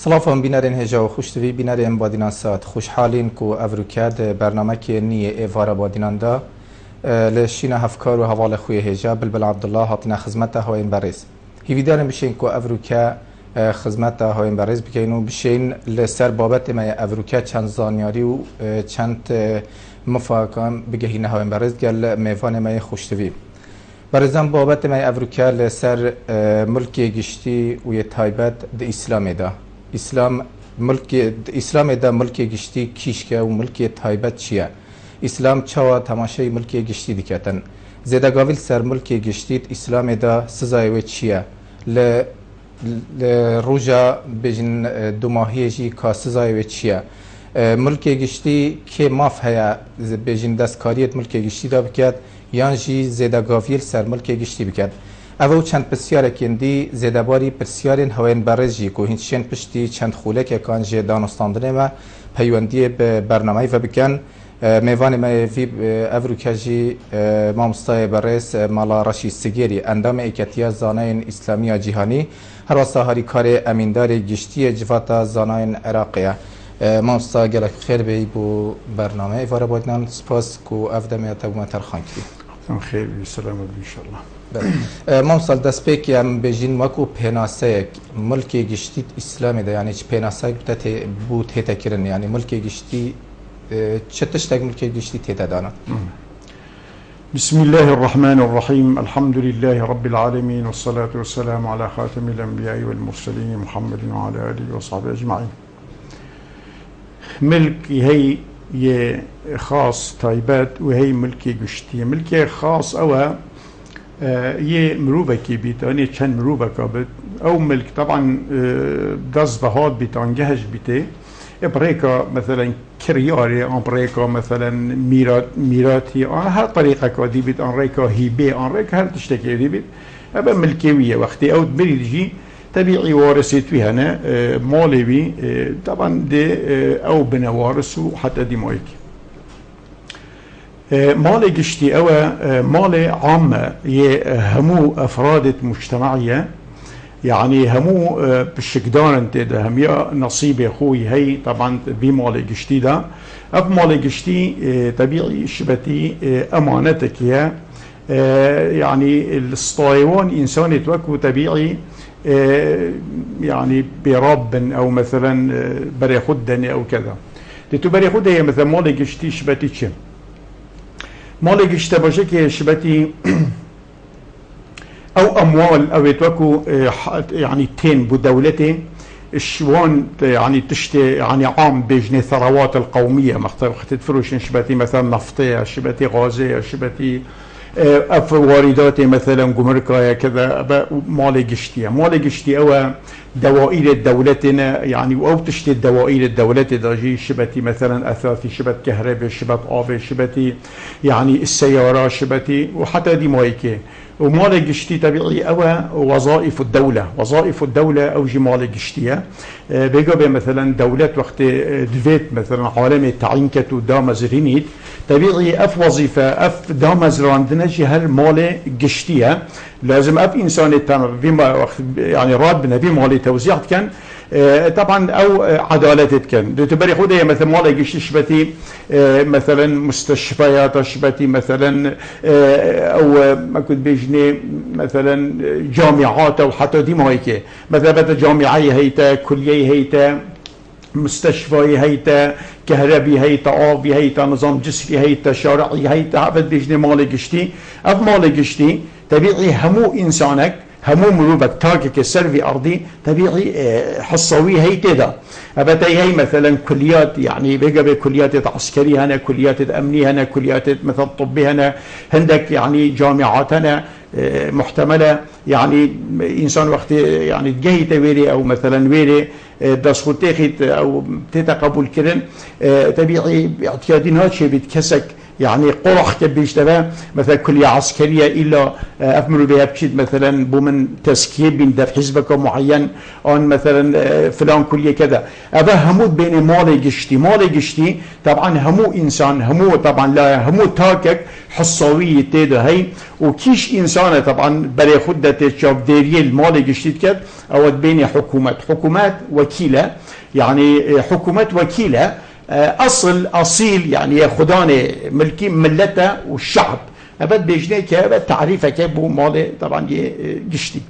سلام بینرین هجا و خوشتوی بینرین بادینان ساعت خوشحالین کو افروکاد برنامه که نیه ایوار بادینان دا لشین هفکار و حوال خوی هجا بلبل عبدالله هاتنا خدمت هاوین بریز هیویدارم بشین کو افروکا خدمت هاوین بریز بکنو بشین لسر بابت ما افروکا چند زانیاری و چند مفاهیم بگهینه هاوین بریز گل میوان ما خوشتوی برزن بابت ما افروکا لسر ملکی گشتی و تایبت د اسلام دا اسلام دا ملکی گشتی کیشکه و ملکی تایبت چیه اسلام چوا تماشای ملکی گشتی دیکتن زدگاویل سر ملکی گشتیت اسلام دا سزایو چیه ل روجا بجن دو ماهی جی کا سزایو چیه ملکی گشتی که ماف هیا بجن دستکاریت ملکی گشتی دا بکد یان جی زدگاویل سر ملکی گشتی بکد او چند پرسیار کندی زدباری پرسیارین هاوین برزی کو هیچین پشتی چند خوله که کان جه دانستاندنه ما پیوندی به برنامه و بکن میوان ما وی افروکاجی مامستای برز مالا رشی سگیری اندام ایکتیا زانین اسلامی جهانی هر واسه کار امیندار گشتی جواتا زانین عراقیه مامستا گلک خیر بی بو برنامه وارا بودنان سپاس کو افدامیت ابو مترخان کی خیر بی سلام ان شاء الله مامسال دست پیک ام بجین ماکو پناسه ملکی گشتی اسلامی ده یعنی چه پناسه بود هتا کرن یعنی ملکی گشتی چه تشتاق ملکی گشتی هتا دانا بسم الله الرحمن الرحيم الحمد لله رب العالمين والصلاة والسلام على خاتم الأنبياء والمرسلين محمد وعلى آله وصحبه أجمعين ملكي هي خاص تايبات وهي ملكي گشتی ملكي خاص أو یه مروبه کی بیت آنی چند مروبه که بیت او ملک طبعا دست بهاد بیت آنگهش بیته ابریکا مثلا کریاری ابریکا مثلا میراتی آن هر طریقه که دی بیت آن ریکا هیبه آن ریکا هر تشتکی دی بیت ابا ملکیویه وقتی او برید جی طبيعي وارثت فيها أنا مالي بي طبعا دي أو بنوارثه حتى دي مايك مالي قشتي أو مالي عامة همو أفراد مجتمعية يعني همو بالشكدان انت ده هم يا نصيب أخوي هي طبعا بمالي قشتي ده أب مالي قشتي طبيعي شبتي أمانتك يا يعني الصطايوان إنسان يتوكو طبيعي يعني برب أو مثلا بري خدني أو كذا بري خد هي مثلا مالي قشتي شبتي تشم مالي قشتي باشك شبتي أو أموال أو يتوكو يعني تين بدولتي الشوان يعني تشتي يعني عام بجني ثروات القومية مختلفة فروش شبتي مثلا نفطية شبتي غازية شبتي واردات مثلا جمركايا كذا مالي قشتي أو دوائر دولتنا يعني أو تشتي الدوائر الدولة درجي شبتي مثلا أثاثي شبت كهرباء شبت آب شبتي يعني السيارة شبتي وحتى دي مايكي ومالي قشتي طبيعي أو وظائف الدولة أو جي مالي قشتية بيقى مثلا دولة وقت دفيت مثلا عالم تعينكت دامز رينيت طبيعي أف وظيفة أف دامز راندنا جي هل مالي قشتية لازم أف إنسان تام بما وقت يعني راد بنبي مالي توزيع كان طبعا او عدالتت كان تبري خدها مثلا مالي قشتي شبتي مثلا مستشفيات شبتي مثلا او ما كنت بيجني مثلا جامعات او حتى دي ما هيك مثلا بتا جامعي هيتا كليه هيتا مستشفى هيتا كهربي هيتا آبي هيتا نظام جسري هيتا شارعي هيتا عبد بيجني مالي قشتي اف مالي قشتي طبيعي همو انسانك همو مروبك تاكك السلفي أرضي طبيعي حصوي هي كذا أبتي هي مثلا كليات يعني بقى كليات عسكري هنا كليات أمني هنا كليات مثلا طبي هنا عندك يعني جامعات هنا محتملة يعني إنسان وقت يعني تجهي تويري أو مثلا ويري دسخوتيخت أو تتقبل كرن طبيعي اعتيادين هاتشي بتكسك يعني قرح كبيشتبه مثلا كلية عسكرية إلا أفمروا بها بشيد مثلا بومن تسكيب بين دف حزبك معين أن مثلا فلان كلية كذا هذا همو بين مالي قشتي طبعا همو إنسان همو طبعا لا همو تاكك حصوية تيدا هاي وكيش إنسانة طبعا بري خدة تشاف ديريه المالي قشتي كد أو بين حكومات وكيلة يعني حكومات وكيلة أصيل يعني خدانة ملكي ملته والشعب أبد بيجنيك أبد تعريفك بو مالي طبعا قشتي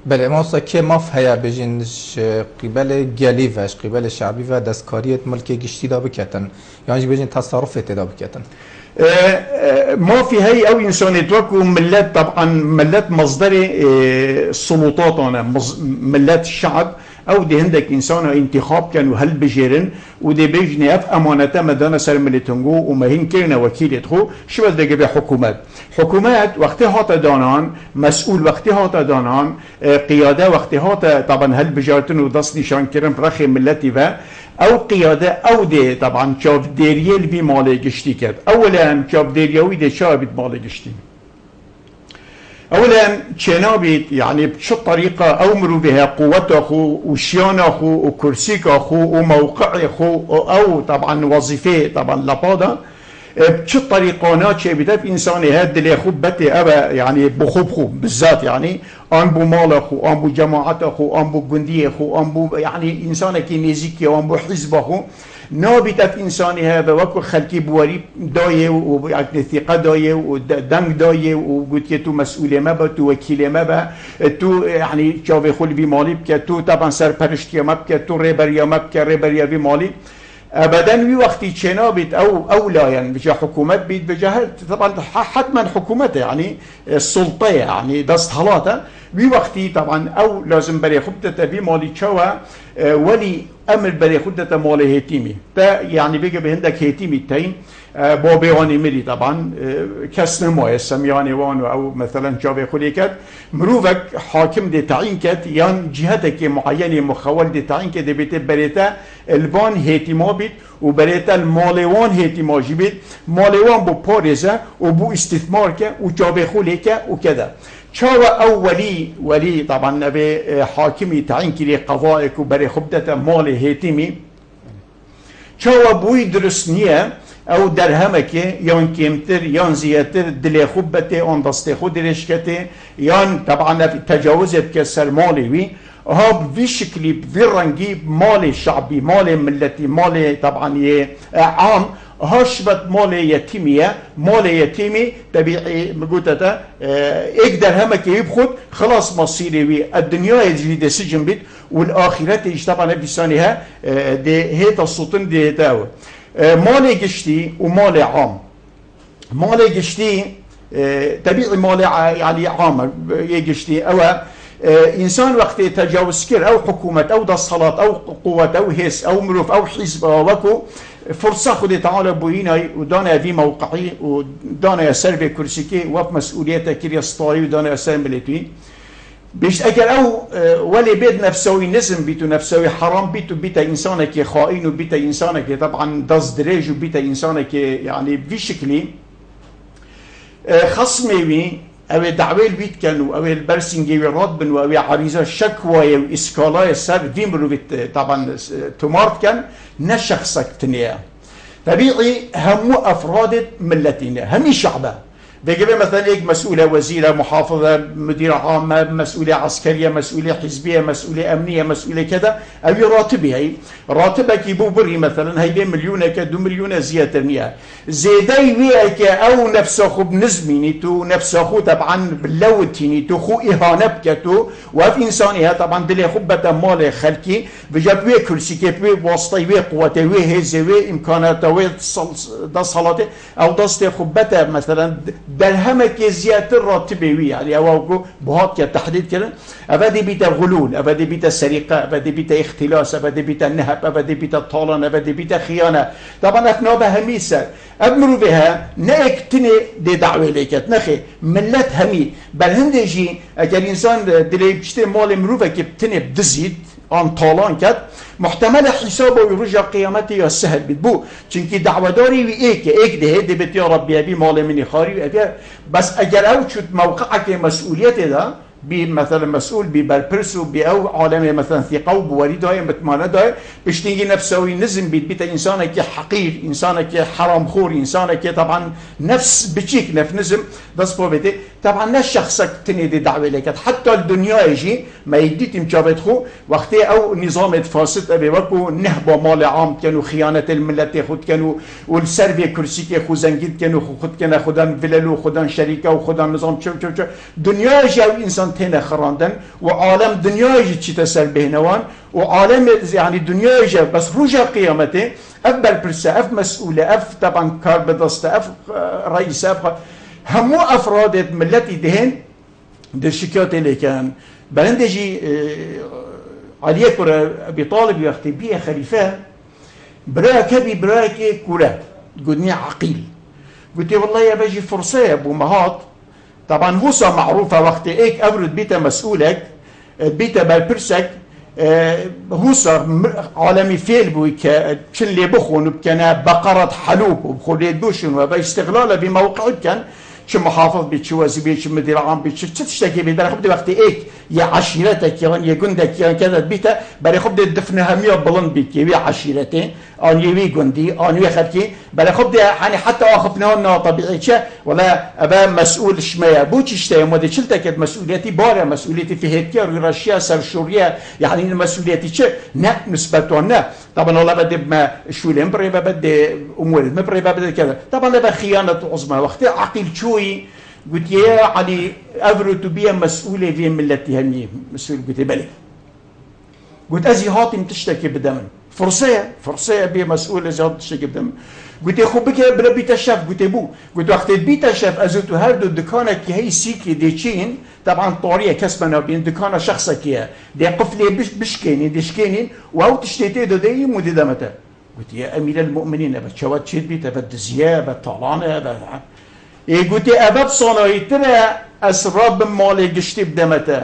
بله موسا که ماف هیا بجنش قبل گلیوش قبل شعبی و دستکاریت ملک گشتی دا بکتن یعنی بجن تصرفت دا بکتن ما في هي او انسانيت وكو ملات طبعا ملات مصدر سلطاتنا ملات الشعب او دي هندك انسان انتخاب كانوا هل بجيرن ودي بيجني اف امانته مدانا سر ملتنجو وما هين كيرنا وكيل خو شو بده جبه حكومات وقتها هات دانان مسؤول وقتها هات دانان قياده وقتها هات طبعا هل بجارتن ودص نشان كرم برخي ملتي و او قياده او دي طبعا شاف ديريل بي مالي قشتي كد اولا شاف ديريوي دي شاب مالي قشتي اولا چنابيت يعني بشو طريقه امروا بها قوته اخو وشيان اخو وكرسيك اخو وموقع اخو او طبعا وظيفه طبعا لبادا بشو طريقه شي بدف انساني هاد اللي اخو بتي ابا يعني بخو بالذات يعني ان بو مال اخو ان بو جماعه اخو ان بو جندي اخو ان بو يعني انسانك نيزيكي ان بو حزب اخو نابتت انساني هذا وكو خلقي بوري دايه ويعني ثقه دايه ودنگ دايه وقلت تو مسؤول ما با تو وكيل ما با تو يعني جاوي خول بي مالي بك تو طبعا سرپرشتي ما بك تو ريبريا ما بك ريبريا بي مالي ابدا وي وقتي چنابت او لا يعني بجا حكومات بيت بجا طبعا حتما حكومته يعني السلطه يعني دست حالاته وي وقتي طبعا او لازم بري خبته بي مالي تشوا ولي امر بري خدته مال هيتيمي تا يعني بيجي بهندك هيتيمي تاين بابياني ملي طبعا كسن ما سمياني وان او مثلا جاب خليكت مروفك حاكم دي تعين كت يان جهتك معينه مخول دي تعين كت بيت بريتا البان هيتيما بيت وبريتا المالوان هيتيما جبيت مالوان بو باريزا وبو استثمار كه وجاب خليكه وكذا شاوى او ولي طبعا ابي حاكمي تعين كلي قضائك وبري خبدته مال هيتيمي شاوى بوي درسنيه او درهمك يان كيمتر يان زياتر دلي خبته ان دستي خود رشكته يان طبعا في تجاوز بكسر مالي وي هاب في شكلي بفرنجي مال شعبي مال ملتي مال طبعا عام هاشبت مال يتيمي طبيعي مقولتها اقدر همك يبخد خلاص مصيري وي الدنيا الجديدة سجن بيت والآخرات يجي طبعا بسانها دي هيتا السلطن دي هيتاوه مال قشتي ومال عام مال قشتي طبيعي مال يعني عام يقشتي او انسان وقت يتجاوز كير او حكومه او دا الصلاه او قوه او هيس او مروف او حزب او وكو فرصه خدي تعالى بوينا ودانا في موقعي ودانا يسر بكرسيكي وف مسؤوليته كريا سطاري ودانا يسر ملتوي بيش اكل او ولي بيت نفسوي نسم بيتو نفسوي حرام بيتا انسانك خائن وبيتا انسانك طبعا داز دريج وبيتا انسانك يعني بشكلي خصمي او دعويل بيت كانوا او البرسنجي رادبن او عريضه شكوى واسكالا سر فيمرو بيت طبعا تمارت كان نشخصك تنيا طبيعي هم افراد ملتنا هم شعبه بيجي مثلا هيك مسؤولة وزيرة محافظة مدير عامة مسؤولية عسكرية مسؤولية حزبية مسؤولية أمنية مسؤولية كذا أو راتبي هي راتبك يبو بري مثلا هي مليون كدو مليون زيادة مياه زيداي وياك أو نفس أخو بنزميني تو نفس أخو طبعا بلوتيني تو خو إهانة بكتو وف إنسانيها طبعا دلي خبة مال خلقي بجاب وي كرسي كيف وي واسطة وي قوة وي هزي وي إمكانات وي دا صلاة أو دا خبة مثلا درهمك زيادة راتبه وي يعني أو بهات كتحديد كده أبدي بيت الغلول أبدي بيت السرقة أبدي بيت اختلاس أبدي بيت النهب أبدي بيت الطالن أبدي بيت خيانة طبعا أفنابها هميسة أمروا بها نأكتني دي دعوة ليكت نخي ملت همي بل هندجي أجل إنسان دلي بشتري مال مروفة كبتني بدزيد آن طالان كد محتمل حسابه يرجع قيامته يا سهل بتبو چونكي دعوة داري ايك ده بت يا ربي ابي مال مني خاري ابي بس اگر او شد موقعك مسؤوليته ده مثلا مسؤول ببرپرس و او عالم مثلا ثقه و بواری دای مطمئنه دای بشتینگی نفسوی نزم بيت انسانه که حقیر انسانه که حرام خور انسانه که طبعا نفس بچيك نف نزم دست بو بيته طبعا نه شخصك تنيدي دعوه لكت حتى الدنيا يجي ما يديت مجابت خو وقتی او نظام فاسد ابي وكو نهبه مال عام كانوا خيانه الملت خود كانوا والسربي كرسي كي خو زنگيت كانوا خود كان خدان فللو خدان شركه وخدان نظام شو دنيا جو انسان تنه خراندن وعالم دنياي چي تسر بهنوان وعالم يعني دنياي بس رجع قيامته افبل برسه اف مسؤوله اف طبعا كار بدست اف رئيس اف همو افراد ملتي دهن ده شكايات اللي كان بلندجي علي كره ابي طالب يختي بيه خليفه براك ابي براك كره قلني عقيل قلت والله يا باجي فرصه يا ابو مهات طبعا هوسا معروفه وقت ايك ابرد بيتا مسؤولك بيتا بالبرسك هوسا عالمي فيل بوي كشن لي بخون بكنا بقره حلوب وبخولي دوشن وباستغلاله بموقعه كان شو محافظ بيت شو وزير شو مدير عام بيت شو تشتكي بيت خبدي وقت ايك يا عشيرتك يا جندك يا كذا بيتا بري خبدي دفنها 100 بلند بيت يا عشيرتين ان يوي جندي ان يوي خلكي بري خبدي يعني حتى اخفنا انه طبيعي شيء ولا ابا مسؤول شميا بوتش اشتي مودي شلتك مسؤوليتي بارا مسؤوليتي في هيك رشيا سر سوريا يعني مسؤوليتي شيء لا نسبته طبعا والله بدي ما شو الامبري بدي امور المبري بدي كذا طبعا هذا خيانه عظمى وقت عقيل شوي قلت يا علي افرو تبيا مسؤوله في ملتي هني مسؤول قلت بلي قلت ازي هاتم تشتكي بدمن فرصه بي مسؤول ازي هاتم تشتكي بدمن قلت يا خو بك بلا بيت الشاف قلت ابو قلت وقت بيت الشاف ازوتو هردو دكانك هي سيكي ديشين طبعا طوريه كسبنا بين دكانه شخصك يا دي قفلي بشكيني دشكينين واو تشتيتي دي مودي دمته قلت يا امير المؤمنين ابد شوات شيد بيت ابد زياب طلعنا إيه قلت أبد صنايتنا أسراب مالي قشتي بدمته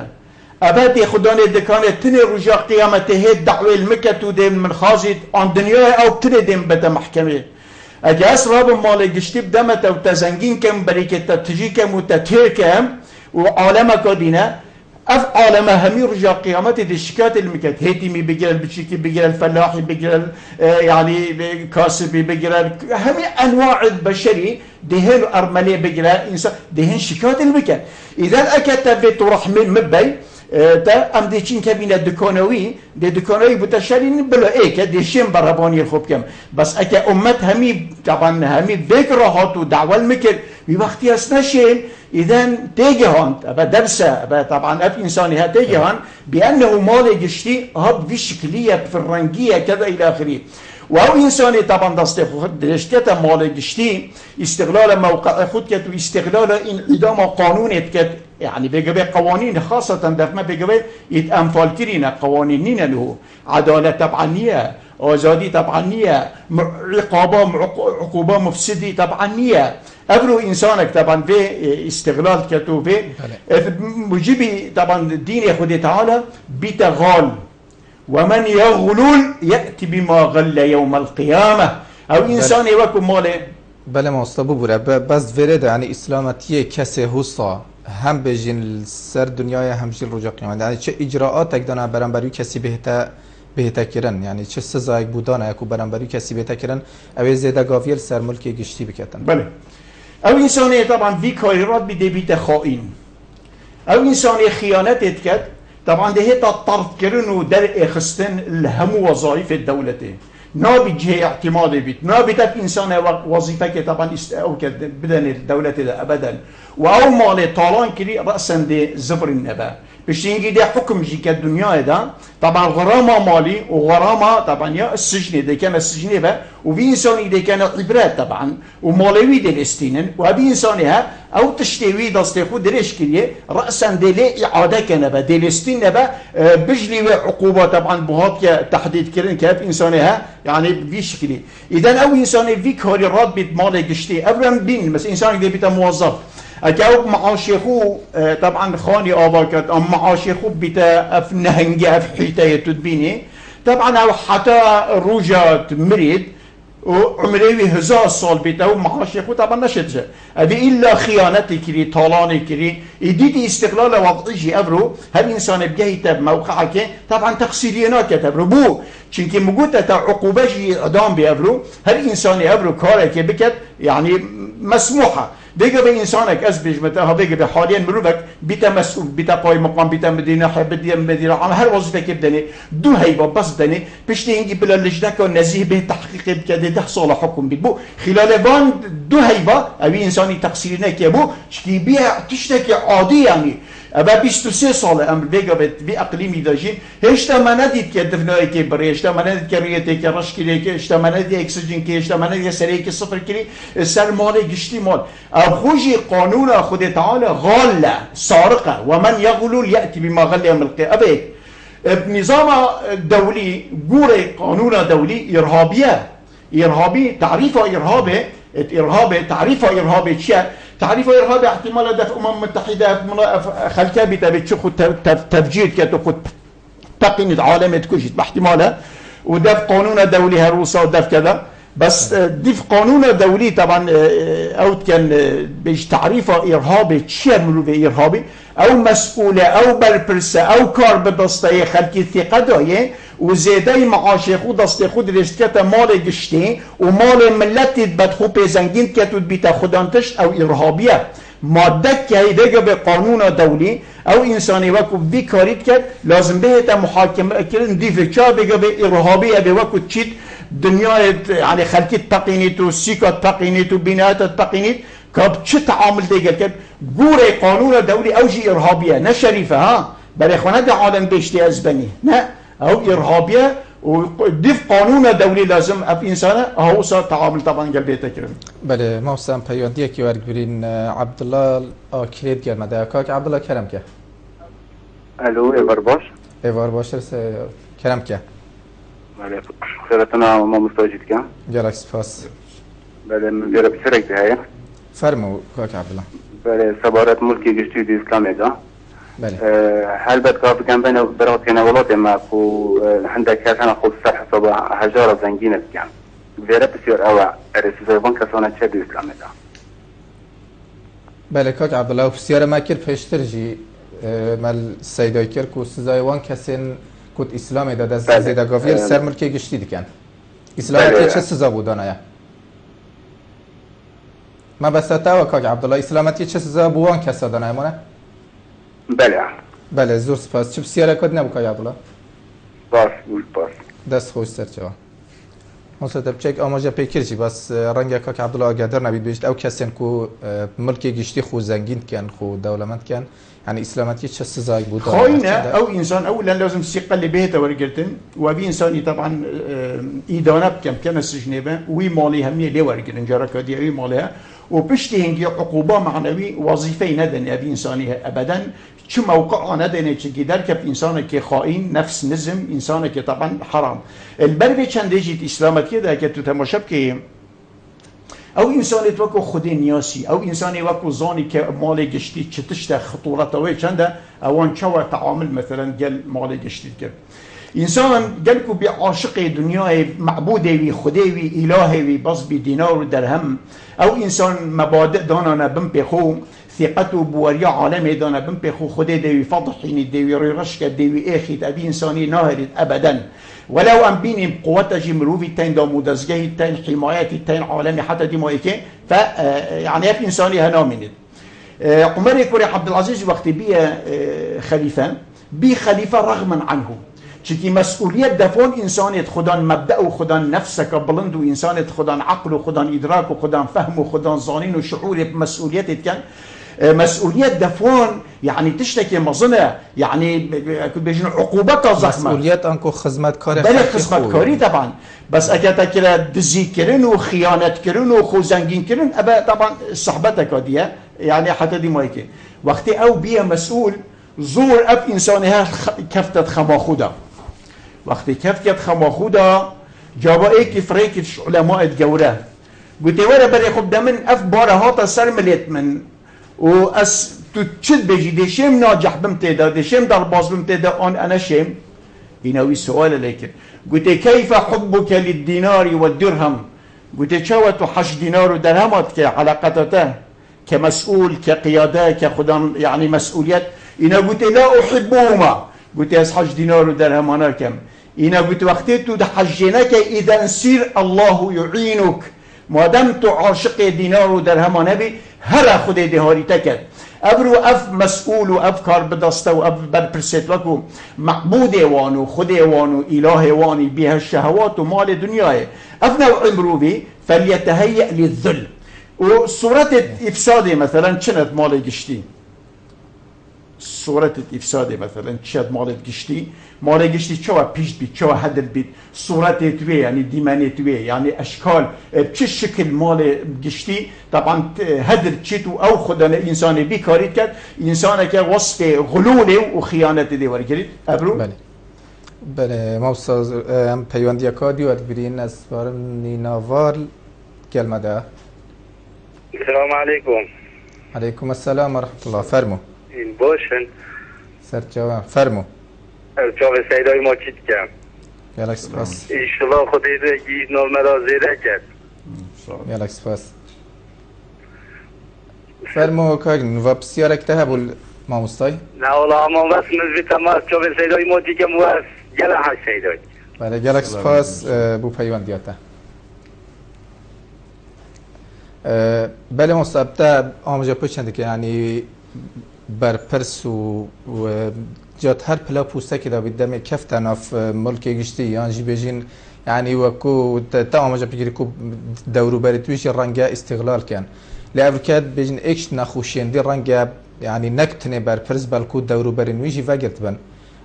أبد يخدون الدكانة تني رجاء قيامته هي الدعوة المكة دين من خازد عن دنيا أو تني دين بدا محكمة أجي أسراب مالي قشتي بدمته وتزنجين كم بريكة تجي كم وتتهير كم وعالمك دينا اف عالم همي رجع قيامته دي شكات المكات هيتمي بيجرى البشيكي بيجرى الفلاحي بيجرى يعني كاسبي بيجرى همي انواع البشري دهن ارملي بيجرى انسان دهن شكات المكات اذا اكدت في تروح من مبي تا ام ديشين كابينة دكانوي بتشارين بلا ايك ديشين برهباني الخوب كم بس اكا امت همي طبعا همي بيكرهات ودعوة المكر بوقتي اسناشين اذا تيجهان ابا درسه ابا طبعا اب انساني ها تيجهان بانه مال قشتي هب في شكليه في الرنجيه كذا الى اخره وهو انساني طبعا دستيته مال قشتي استغلال موقع خود كت واستغلال انعدام قانون كت يعني بيجي قوانين خاصه دفما بيجي يتامثال كرينا قوانين له عداله طبعا آزادی طبعاً عقوبة مفسدة طبعاً أبرو إنسانك طبعاً في استغلال كتو في مجيبي طبعاً الدين يخد تعالى بتغال ومن يغلول يأتي بما غل يوم القيامة أو إنسان يوكو ماله بله ما استبو بوره بس فرد يعني إسلامتية كسي هستا هم بجين سر دنیای هم جیل رجا قیامت یعنی چه اجراءات دانه برانبری کسی بهتا کرن یعنی چه سزای بودن اكو برانبری کسی بهتا کرن او زیاده گاویل سر ملک گشتی بکتن بله او انسانی طبعا في كايرات بده بيت خائن او انسانی خیانت کرد طبعا ده هتا طرد كرن ودرء خستن الهم وظائف الدولة نابي جهة اعتماد بيت نابي تك إنسان وظيفة طبعا او بدن الدولة ده ابدا واو مال طالان كري رأسا دي زبر النبا بشينجي ده حكم جي كالدنيا ده طبعا غرامة مالي وغرامة طبعا يا السجن ده كان السجن با وفي إنسان ده كان عبرات طبعا ومالوي ده الاستينن وفي إنسانها او تشتوي دستيخو دريش كريه رأسا دي لي إعادة كنبا دي الاستين نبا بجلي عقوبة طبعا بهات تحديد كرن كيف إنسانها يعني في شكلي إذا او إنسان في كاري راد بيت مالي قشتي أبرم بين بس إنسان ده بيت موظف اگه معاش خو طبعا خاني آواکت ام معاش خو بیتا اف نهنگی اف حیطه تدبینی طبعا او حتی روجات مرید وعمري 1000 سال بيته ومعاش خو طبعا نشد ابي الا خيانتي كري طالاني كري يديدي استقلال وضعي ابرو هل انسان بجهته بموقعك طبعا تقصيرينا كتبرو بو چونكي مقوته تا عقوبه اعدام بيبرو هل انسان ابرو كارك بكت يعني مسموحه دیگه به انسانک از بیش متها دیگه به حالیا مروبک بیت مسئول بیت قای مقام بیت مدینه حبدی مدینه عام هر وظیفه که بدنی دو هیبا بس دنی پشت اینگی بلا لجنه که نزیه به تحقیق بکده 10 سال حکم بید بو خلال وان دو هیبا اوی انسانی تقصیر نکه بو چکی بیا تشتک عادی یعنی ابا 23 سال امر بگه به اقلیمی داشتین هشتا من ندید که دفنایی که بری هشتا من ندید که ریتی که رش کری که هشتا من ندید اکسیژن که هشتا من ندید سری که صفر کری سر مال گشتی مال خوشی قانون خود تعالی غاله سارقه و من یغلول یأتی بما غل یوم القیامه نظام دولی گور قانون دولی ارهابی تعریف ارهابه تعریف ارهابه چیه تعريف إرهاب احتمال دفع أمم متحدة خلكها بتبتشخ تفجير كتو تقنية عالم تكوشت باحتمالها ودف قانون دولي هروسا ودف كذا بس دف قانون دولي طبعا او كان بيش تعريف إرهابي تشير ملوه إرهابي او مسؤولة او برپرسة او كار بدسته خلقی ثقه دایه و زیده معاش خود دسته خود رشتکت مال گشته و مال ملتت بدخو پیزنگین کتود بیتا خودانتشت او ارهابیه ماده که دیگه به قانون دولی او انسانی وکو بی کارید کرد لازم بهتا محاکمه کردن دیفه چا بگه به ارهابیه به وکو چید دنیای يعني خلقی تقینید و سیکا تقینید و بینایت تقینید كاب چه تعامل دیگر کرد گوره قانون دولی اوجی ارهابیه نه شریفه ها برای اخوانه ده عالم بشتی از بنی نه او ارهابیه و دیف قانون دولی لازم اف انسانه هاوسا تعامل طبعا قلبیتا کرد بله ما حسام پیوندیه که ورگ برین عبدالله آکرید گرمده کاک عبدالله کرم که الو ایوار باش ایوار باش کرم که بله خیرتنا ما مستوجد که گلک سپاس بله من بیره بسرک ده هیا فرمو کاک عبدالله بله سبارت ملکی گشتی دی اسلامی ده بله هل بد کار بکن بین برات که نولات ما خو هندک کسان خود سر حساب هجار زنگینه بکن بیره بسیار او رسیزایبان کسانه چه دی اسلامی ده بله کاک عبدالله و بسیار ما کر پیشتر جی مال سیدای کر کو سزایوان کسین کود اسلامی ده دست زیده گاویر سر ملکی گشتی دیکن اسلامی چه سزا بودانه یا ما بس تا کاک عبدالله اسلامتی چه سزا بوان کسا دانه مونه بله زور سپاس چه بسیاره کد نبو کاک عبدالله باس دست خوش سر چوا مصطفی چک آماجه پیکر چی بس رنگ کاک عبدالله آگادر نبید بیشت او کسین کو ملکی گشتی خو زنگین کن خو دولمند کن يعني اسلامتي چه سزای بود خاينه او انسان اولا لازم ثقه اللي بيته ورقلتن وبي انساني طبعا ايدانه بكم كان السجنبه وي مالي هميه لي ورقلن جركه دي اي مالها وبشتي هنجي عقوبه معنوي وظيفه ندن ابي انساني ابدا شو موقع ندن چه دركب انسان که خائن نفس نظم انسان که طبعا حرام البربي چند يجي اسلامتي ده که تو تماشا که او انسانی وکو خودی نیاسی او انسانی وکو زانی که مال گشتی چتشت خطورت اوی چنده اوان چوا تعامل مثلا گل مال گشتی کرد انسان گل کو بی عاشق دنیای معبودی وی خودی وی الهی وی بس بی دینار و درهم او انسان مبادئ دانا بم بخو ثقت و بوریا عالم دانا بم بخو خودی دی فضحینی دی رشک دی اخید ابي انسانی ناهرید ابدا ولو ام بين قوته جمروفي تين دامودزجه تين حمايتي تين عالمي حتى دي مويكي ف يعني في انساني هنامند عمر كوري عبد العزيز وقت بي خليفه بي خليفه رغما عنه چکی مسئولیت دفعون انسانیت خدان مبدأ و خدان نفسك بلند و انسانیت خدان عقل و خدان ادراک و خدان فهم و خدان ظانین و شعور مسئولیتت کن مسؤوليات دفعون يعني تشتكي مظنه يعني بيجن عقوبات ضخمه مسؤوليات انكو خدمت كاري بله خدمت كاري طبعا بس اكيد كده دزي كرن وخيانات كرن وخوزنجين كرن ابا طبعا صحبتك دي يعني حتى دي مايكي وقت او بيه مسؤول زور اب انسانها كفتت خماخودا وقت كفتت خماخودا جابا ايكي فريكش علماء الجوره قلت ورا بري خد من اف بارهات سر مليت من وأس تشد بيجي دشم ناجح بمتدا دشم درباز بمتدا أنا شم ينوي سؤال لكن قلت كيف حبك للدينار والدرهم قلت شوت حش دينار ودرهمات كعلاقته كمسؤول كقيادة كخدام يعني مسؤوليات إنا قلت لا أحبهما قلت أسحج دينار ودرهم أنا كم إنا قلت وقتت تحجنك إذا نسير الله يعينك ما دمت عاشق دينار ودرهم نبي هلا خد دهاري تكت أبرو أف مسؤول وأفكار بدسته وأف برپرسيت وكو معبود وانو خد وانو إله واني بها الشهوات ومال الدنيا أفنو عمرو بي فليتهيأ للذل وصورة إفساد مثلا شنت مال قشتي صورة الإفساد مثلا شد مال قشتي شو بيش بيت شو هدر بيت صورة توي يعني ديمانة توي يعني أشكال بشي شكل مال قشتي طبعا هدر تشيتو أو خدنا الإنسان بيكاريت كد إنسان كوصف غلولة وخيانة دي ورجلت أبرو بله ما استاذ پیوندی کادی و برین از بارم نیناوال کلمه ده. السلام عليكم. عليكم السلام ورحمة الله. فرمو. این باشن. سر جوان فرمو. جواب سیدای ما چیت کم. یالک سپاس. انشالله خدای دیگه نرمه را زیده کرد. یالک سپاس. فرمو کاغن و بسیار اکته بول ما مستای. نه والله اما بس نزبط ما جواب سیدای ما دیگه مواس گله ها سیدای. بله یالک سپاس بو پیوندیاته. بله مصابتا آموزش پوچنده که یعنی برپرس و جات هر پلا پوسته که دابید دم کفت ناف ملک گشتی یعنی جی بجین یعنی وکو تا آموزش بگیری کو دورو بریتویش رنگ استغلال کن لأفريقيا بجن إيش نخوشين دي رنجا يعني نكتني برپرس بالكو دورو برنويجي وقت بن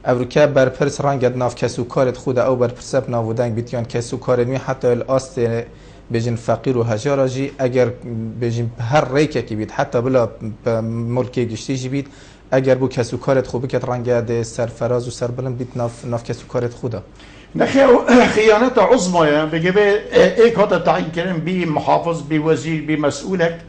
أفريقيا برپرس رنجا ناف كسو كارت خودا أو برپرس بناو دنگ بيتيان كسو كارنوي حتى الأصل بجن فقير و هجاراجي اگر بجن هر ریکه کی بید حتی بلا ملکی گشتیجی بید اگر بو کسو کارت خوبی که رنگه ده سرفراز و سربلند بید ناف کسو کارت خودا نخي خيانة عظمى بجيب ايك هذا تعيين كريم بمحافظ بوزير بمسؤولك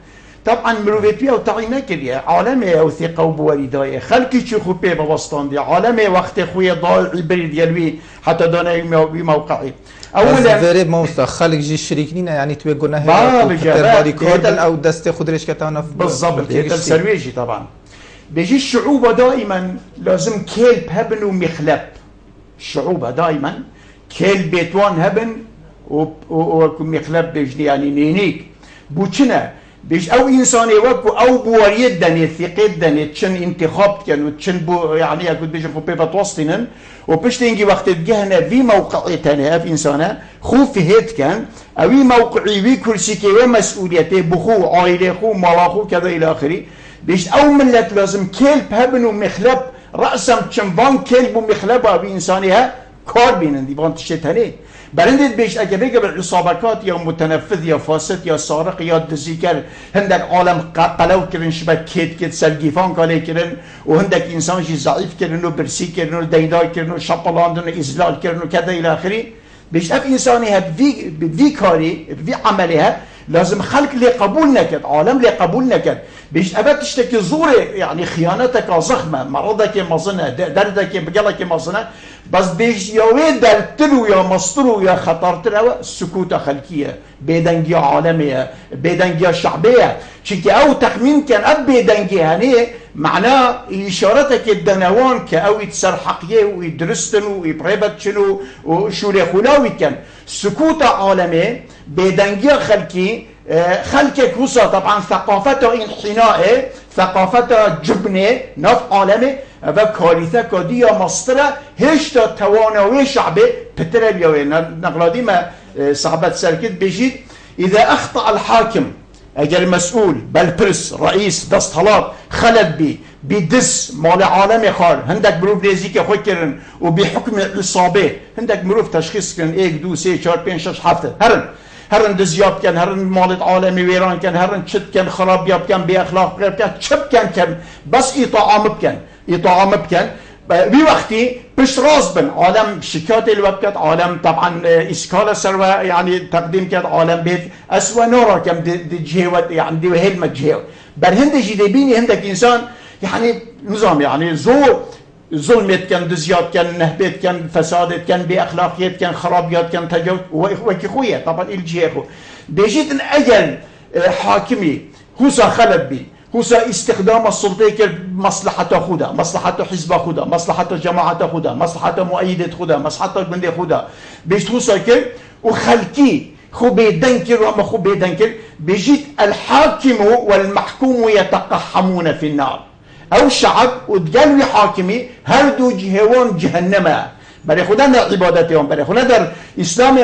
طبعا مروفيتي او تعيينك يا عالمي او ثقه وبوالداي خلقي شي خوبي بوسطان دي عالمي وقت خويا ضايع البريد ديالوي حتى دانا بموقعي اولا فريب موستا خلق جي شريكنينا يعني توي قلنا هي كوردن او دست خضرش كتانا بالضبط كده سرويجي طبعا بيجي الشعوبه دائما لازم كلب هبن ومخلب الشعوبه دائما كلب بيتوان هبن ومخلب بيجي يعني نينيك بوچنا بيش او انساني وكو او بواريد دني ثقيت دني تشن انتخاب كان وتشن بو يعني اكو بيجي خو بيبا توسطينن وبشتينجي وقت تجهنا في موقع تاني في انسانه خوف هيت كان او موقعي في كرسي كي ومسؤوليته بخو عائله خو مالاخو كذا الى اخره بيش او ملت لازم كلب هبن ومخلب راسم تشنبان كلب ومخلب او انسانها كاربين دي بانت شتاني برندت بيش اگه بگه بالعصابكات يا متنفذ يا فاسد يا سارق يا دزيكر هندك عالم قلو كرن شبه كيت سرگيفان كالي كرن وهندك انسان جي ضعيف كرن وبرسي كرن وديدار كرن وشپلاندن وإزلال كرن وكذا الى اخره بيش اف انساني هب في كاري في عملها لازم خلق لي قبول نكد عالم لي قبول نكد بيش ابد تشتكي زوري يعني خيانتك ضخمه مرضك مظنه دردك بقلك مظنه بس بيش يا درتلو يا مصطرو يا خطرتلو سكوت خلقيه بيدنجي عالميه بيدنجي شعبيه شكي او تخمين كان اب بيدنجي هني معناه اشارتك الدنوان كاو يتسرحقيه ويدرستن ويبريبت شنو وشو لخلاوي كان سكوت عالميه بيدنجي خلقي خلقك وصل طبعا ثقافته انحنائه ثقافته جبنه نف عالمه و كارثه كديا مصطره هشتا توانوي شعبه بتر بيوي نقلادي ما صحبت سركت بيجيد اذا اخطا الحاكم اجل مسؤول بالبرس رئيس دستهلات خلد بي بدس مال عالم خار هندك مروف نزيك خوي كرن وبحكم الاصابه هندك مروف تشخيص كرن 1 2 3 4 5 6 7 هرن دزياب كان هرن مالت عالمي ويران كان هرن شد كان خراب ياب كان باخلاق كان شب كان بس اطعام بكن بوقتي بش راس بن عالم شكات الوقت عالم طبعا اسكالا سروا يعني تقديم كان عالم بيت اسوا نورا كم دي جهوت يعني دي هلمة جهوت بر هندجي دبيني هندك انسان يعني نظام يعني زور ظلمت كان دزيات كان نهبت كان فسادت كان باخلاقيات كان خرابيات كان تجاوز وكي خويا طبعا الجي اخو بيجيت ان اجل حاكمي هوسا خلب بي هوسا استخدام السلطه مصلحته خدا مصلحته حزب خدا مصلحته جماعه خدا مصلحته مؤيده خدا مصلحته بند خدا بيجت هوسا كل وخلكي خو بيدنكر وما خو بيدنكر بيجيت الحاكم والمحكوم يتقحمون في النار او شعب وتقالوا حاكمي هردو جهوان جهنم برای خدا در عبادتهم برای خدا در اسلام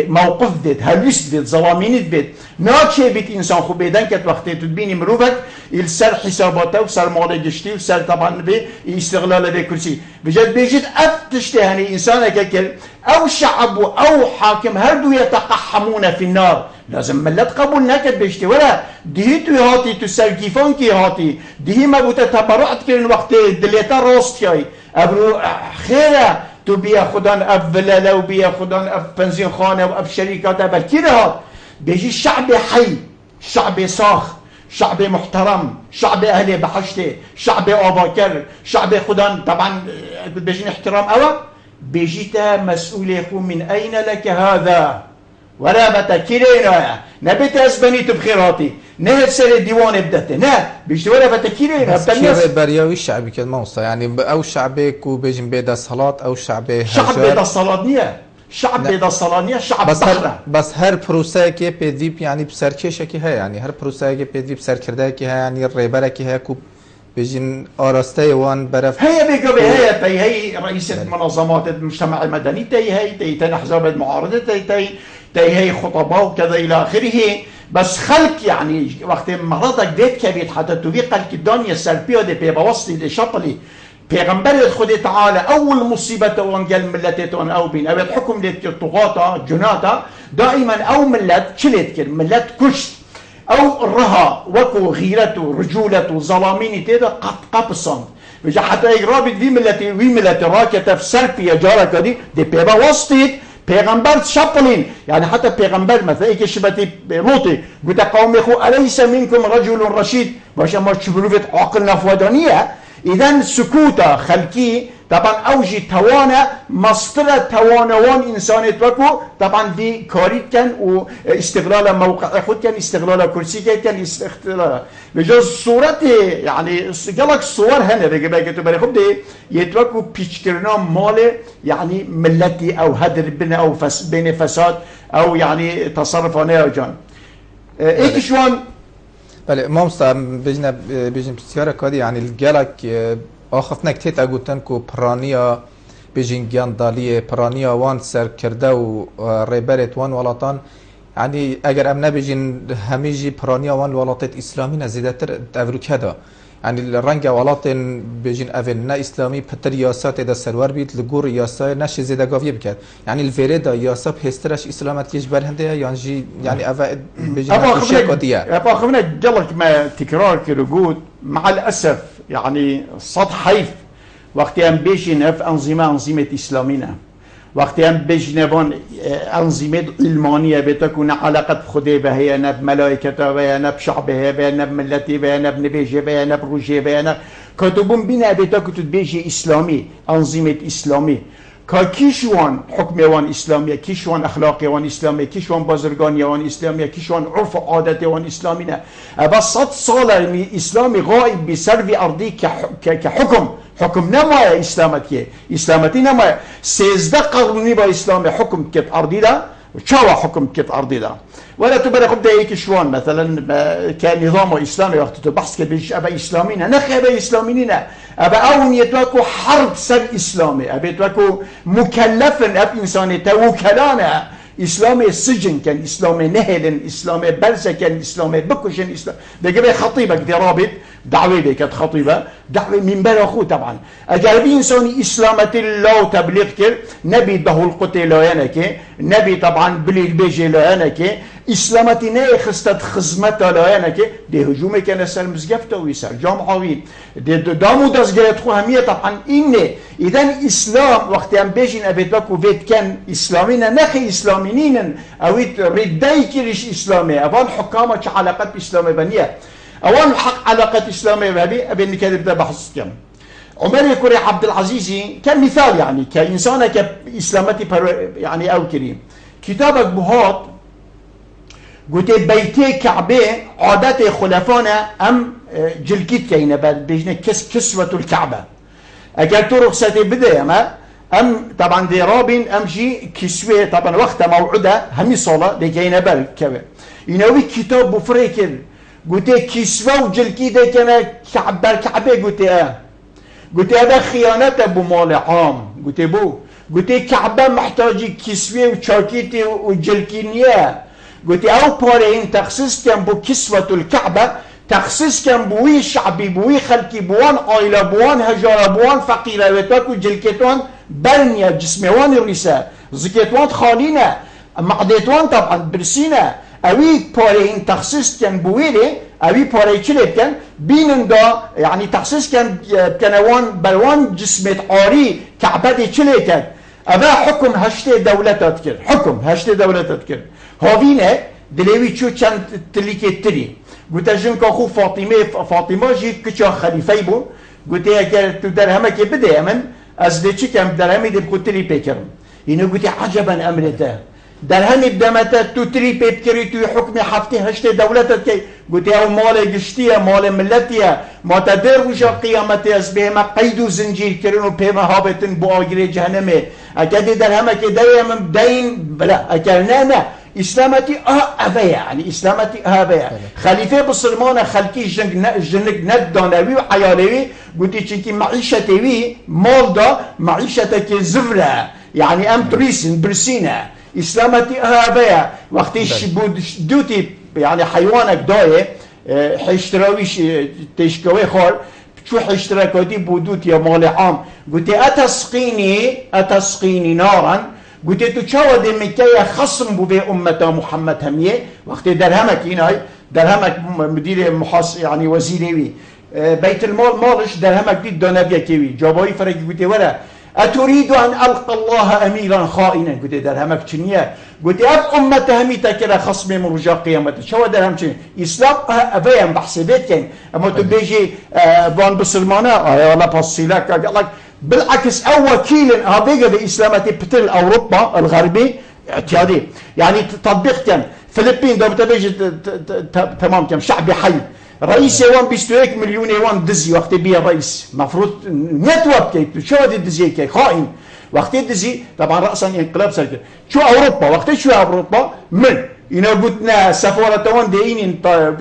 موقف دید هلوست دید ظلامینید بید ناچه بیت انسان خوب بیدن که وقتی تو بینی مروفت ایل سر حساباته و سر مال گشتی و سر طبعا به استقلال به کرسی بجد بیجید افتشته هنی انسان که او شعب و او حاکم هر دو يتقحمون في النار لازم ملت قبول نکد بشته ولا دهی توی هاتی تو سرگیفان کی هاتی دهی ما بوده تبرعت کردن وقتی دلیتا راست کهی ابرو خیره تو بیا خودان اف ولله و بیا خودان اف بنزین خانه و اف شرکات بل کی هات بيجي شعب حي شعب صاخ شعب محترم شعب اهل بحشته شعب اباكر شعب خدان طبعا بيجي احترام اوا بيجيتا مسؤول يكون من اين لك هذا ولا بتكيرينا نبيت اسبني بخيراتي نه سر الديوان بدته نه بيجي ولا بتكيرينا بس برياوي الشعبي كلمه وصا يعني او شعبك وبيجي بيد الصلاه او شعب شعب بيد الصلاه نيه شعب بيد الصلاه شعب بس هر پروسه که پدیب یعنی سرکشه که هست یعنی هر پروسه که پدیب سرکرده که هست یعنی ریبره که هست کو بيجين آراسته وان برف هي بيجوا هي رئيسة منظمات المجتمع المدني هي احزاب المعارضة هي خطباء وكذا الى اخره بس خلق يعني وقت مراتك ديت كبيت حتى توفيق الدنيا السلبيه دي بواسطه لشطلي پیغمبر خود تعالى اول مصيبه وانجل ملتتون او بين او الحكم للطغاة جناتا دائما او ملت شلت كل ملت كشت او رها وكو غيرته رجولته ظلامين تيدا قد قبصن بجا حتى يقرابط في ملتي راكته في سلبيه جارك دي بواسطه پیغمبر شپلین يعني حتى پیغمبر مثلا ايك شبتي لوطي قلت قومي خو أليس منكم رجل رشيد باش ما تشبلوفت عقل نفودانية اذا سكوتا خلقي طبعا اوجي توانا مصدر توانوان انسانيت وكو طبعا دي كاريت كان واستغلال موقع خود كان استغلال كرسي كان استغلال بجوز صورتي يعني قالك صور هنا بيجي تبري خب دي يتوكو بيشكرنا مال يعني ملتي او هدر بنا او بين فساد او يعني تصرف انا جان ايك شلون بله ما مستعم بيجن بسيارة كادي يعني الجالك آخف نكتيت أقولتن كو برانيا بيجين جاندالية برانيا وان سر كرده و ريبرت وان ولاتان يعني اگر امنا بيجين هميجي برانيا وان ولاتت اسلامي نزيدتر تأفرو كده يعني الرنگ ولاتن بيجين أفن نا اسلامي بتر ياسات دا سرور بيت لغور ياسا نش زيدا قافية بكد يعني الفيري دا ياسا بهسترش اسلامت يجبر هنده يعني جي يعني أفا بيجين أشياء قدية أبا خفنا جلك ما تكرار كرقود مع الأسف يعني صد حيف وقت هم بيجين اف أنظمة إسلامينا وقت هم بيجنبون أنظمة علمانية بتكون علاقة خده بها نب ملائكته بها نب شعبه بها نب ملتي بها نب نبيجي بها نب روجي بها كتبون بنا بتكون تبيجي إسلامي أنظمة إسلامي كيشوان حكم وان إسلامية كيشوان أخلاقي وان إسلامية كيشوان بازرگانية وان إسلامية كيشوان عرف عادة وان إسلامية بس 100 سال إسلامي غائب بسرب أرضي كحكم نما إسلامتي نما 13 قرني با إسلامي حكم كت أرضي دا وشاوا حكم كت أرضي دا ولا تبرا قبدا هيك شوان مثلا كان نظام اسلامي وقت تبحث كبيش ابا اسلامينا نخ ابا اسلامينا ابا اون يتوكو حرب سر اسلامي ابا يتوكو مكلفا اب انسان توكلانا اسلامي السجن كان اسلامي نهل اسلامي برزه كان اسلامي بكشن اسلام بيجي خطيبك دي رابط دعوه بك خطيبه دعوه من برا طبعا اجربي انساني اسلامه الله تبليغ كر نبي ده القتل ينك نبي طبعا بليل بيجي لانك اسلامتي نه خستت خدمت لانك دي هجوم كان سر مزگفته ويسر جامعوي دي دامو دزگرت خو هميه طبعا انه اذا اسلام وقت هم بيجين ابيتكو بيت كان اسلامينا نخي اسلاميين او رداي كريش اسلامي ابان حكامه علاقه باسلام بنيه اوان حق علاقه اسلاميه بهبي ابي انك تبدا بحث كم عمر كوري عبد العزيز كمثال يعني كانسان كاسلامتي يعني او كريم كتابك بهات قلت بيتي كعبه عادات خلفانا ام جلكيت كاينه بيجنا كسوه الكعبه اگر تو رخصتي بدا اما ام طبعا دي رابين ام جي كسوه طبعا وقت موعده همي صلاه دي كاينه بالكعبه ينوي كتاب بفريكل قلت كسوه وجلكي ده كان كعبه قلت هذا خيانه ابو مال عام قلت كعبه محتاجي كسوه وشاكيتي وجلكينيه قلت او بارين تخصيص كان بو كسوة الكعبة تخصيص كان بوي شعبي بوي خلقي بوان عائلة بوان هجارة بوان فقيرة وتاكو جلكتوان برنيا جسموان الرساء زكيتوان خالينا معديتوان طبعا برسينا اوي بارين تخصيص كان بويلي اوي بارين كليب كان بينن دا يعني تخصيص كان كانوان بلوان جسمت عاري كعبة دي كليب كان ابا حكم هشتي دولتات كر حكم هشتي دولتات كر هاوینه دلیوی چو چند تلیکه تری گوته جن که خو فاطمه جی کچا خلیفه بون گوته اگر تو در همه که بده من از ده چی کم در همه ده بخود تری پیکرم اینو گوته عجبا امرته در همه بدمته تو تری پیکری توی حکم هفته هشته دولتت که گوته او مال گشتیه مال ملتیه ما تدر وجا قیامتی از به ما قید و زنجیر کرن و پیما هابتن بو آگیر جهنمه اگر در همه که دایم دین بلا اگر نه اسلامتي ابيع يعني اسلامتي ابيع خليفه بصرمان خلقي جنك ندانوي وعيالوي قلت چنكي معيشتي مال دا معيشتك زفره يعني ام تريسن برسينه اسلامتي ابيع وقتيش دوتي يعني حيوانك دايه حشتراويش تشكوي خال شو حشتراكاتي بودوت يا مال عام قلت اتسقيني نارا قلت تو چاو ده مکه خصم بو به امت محمد همیه وقتی در همک اینای در همک مدیر محاس يعني وزیروی بیت المال مالش در همک دید دانویه کیوی جابایی فرقی قلت ولا اتريد ان القى الله اميرا خائنا قلت در همک چنیه قلت اف امت همی تکر خصم من رجا قیامت شو در هم چنیه اسلام ابایم بحسبت کن اما تو بیجی بان بسلمانه والله بصيلك قال لك بالعكس او وكيل هذا باسلامتي بتل اوروبا الغربي اعتيادي يعني تطبيق كان فلبين ده بتبيجي تمام كم شعبي حي رئيس يوان بيستويك مليون يوان دزي وقت بيه الرئيس مفروض نتوب كيف شو هذا الدزي كي خائن وقت الدزي طبعا راسا انقلاب سلكي شو اوروبا وقت شو اوروبا من إنه قلتنا سفارة وان دينين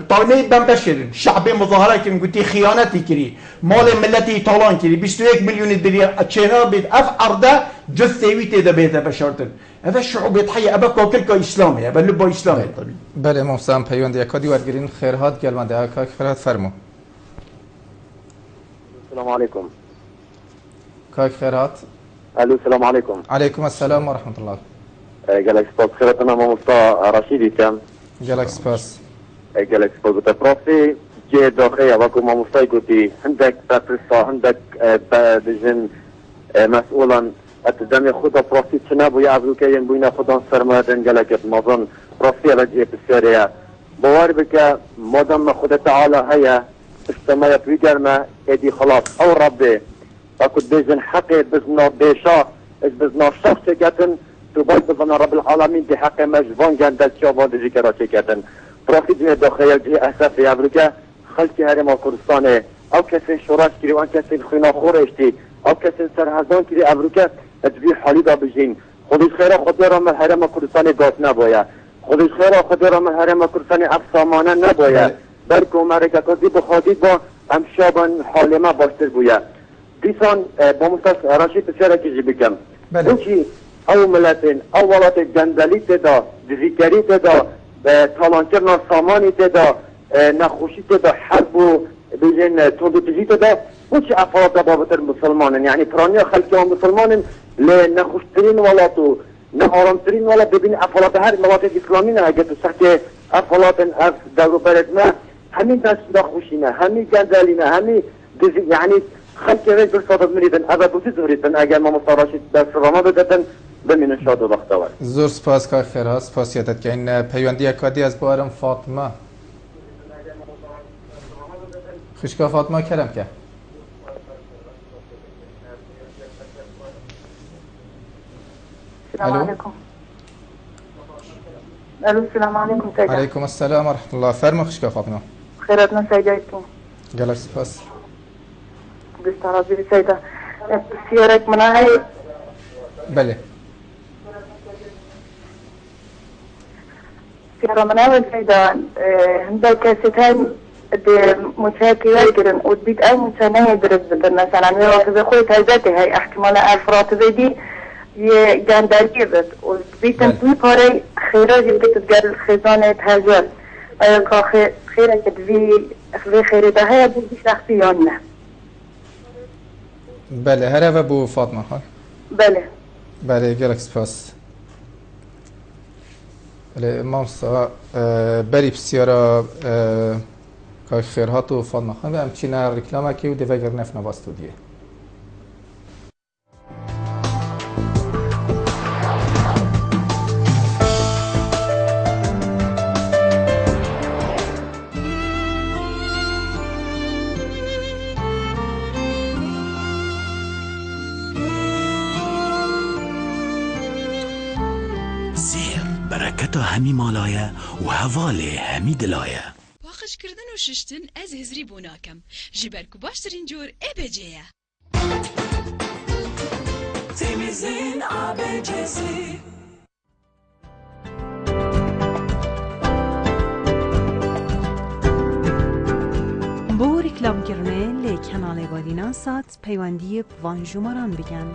طالمي بمبشر شعبي مظاهرات كن قلتي خيانتي كري مال ملتي طالان كري 21 مليون الدنيا اتشينا بيت اف اردا جثيوي تيدا بيتا بشارتن هذا الشعوب يتحيى ابا كوكلك اسلامي ابا لبا اسلامي طبيعي بله امام سام پیوند یکادی ورگرین خیرهات گلمنده اکا خیرهات فرمو السلام عليكم کاک خیرهات الو السلام عليكم علیکم السلام و رحمت الله جالك سباس خيرتنا مصطفى رشيدي كان جالك سپاس جالك سباس قلت بروفي جي داخلية باكو مصطفى قلتي عندك باترسا عندك بجن مسؤولا اتدمي خدا بروفي تنابو يا ابروكيين بوينا خدا سرمادن جالك مظن بروفي لجي بسيريا بواري بك مادام خدا تعالى هيا استمايت ويقرما ادي خلاص او ربي باكو بجن حقي بزنا بيشا بزنا شخص كاتن تو باید بزنن رب العالمین دی حق مجبان گندل شابان دی ذکر چه کردن پروفیت می داخل جی اسف یابروکه خلقی هرم کردستان او کسی شورش کری و آن کسی خینا خورشتی او کسی سرهزان کری ابروکه ادبی حالی دا بجین خودش خیره خود را من هرم کردستان گات نباید خودش خیره خود را من هرم کردستان افسامانه نباید بلکه امریکا کسی بخوادید با هم شابان حال ما باشتر بوید دیسان با مستاس راشید بسیاره کجی بکم اونچی او ملتين او ولات جندلي تدا ذكري تدا طالانكرنا ساماني تدا نخوشي تدا حرب بجن تودتجي تدا وش افراد بابت المسلمان يعني برانيا خلقهم مسلمان لنخوشترين ولاتو نهارمترين ولا ببين افراد هر ملات الاسلامين اگه تو سحك افراد اف دورو بلدنا همين ناس نخوشينا همين جندلينا همين يعني خلق رجل صادق مريدن ابا بوتي زهريتن اگر ما مصارشت بس رما بدتن بمین شاد و بختور زور سپاس که خیرها سپاسیتت که این پیوندی یکادی از بارم فاطمه خشکا فاطمه کلم که السلام عليكم. الو السلام عليكم سيدة. عليكم السلام ورحمة الله. فرما خشکا فاطمه. خيراتنا سيداتكم. قالك سپاس. قلت راضي سيدة. سيارك من هاي. بله. سيارة من هاي سيدة عندك ستان مشاكل جدا وتبيت أي متناهي درجة مثلا أنا خوي هاي هاي احتمال أفراد زي دي جانداري بس وتبيت تنتوي باري خيرا جبت تجار خزانة هاجر أيها خيرا كتبي خيرا ده هاي بودي شخصيانا. بله هره و بو فاطمه خان. بله قالك سپاس. بله مامسا بری بسیارا که خیرهات و فاطمه خان و همچین رکلامه که و دیوگر نفت نواستو دیه. برکت همی مالایه و حواله همی دلایه باخش کردن و ششتن از هزری بوناکم جبرکو باشترین جور ابجیه تمیزین ابجسی بو رکلام کرنه لی کانال بادینا سات پیوندی وانجوماران بگن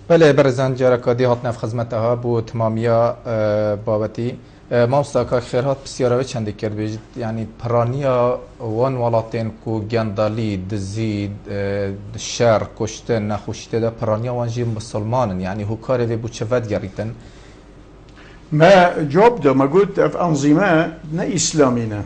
بله برزن جرکادی هات نف خدمتها بو تمامیا بابتی مامستا که خیرهات بسیاره چنده کرد بجد یعنی پرانیا وان ولاتین کو گندالی دزید شر کشته نخوشته ده پرانیا وانجی مسلمانن يعني هو كاره بو چفت گریتن ما جواب ده ما قلت اف انظمه نا اسلامينا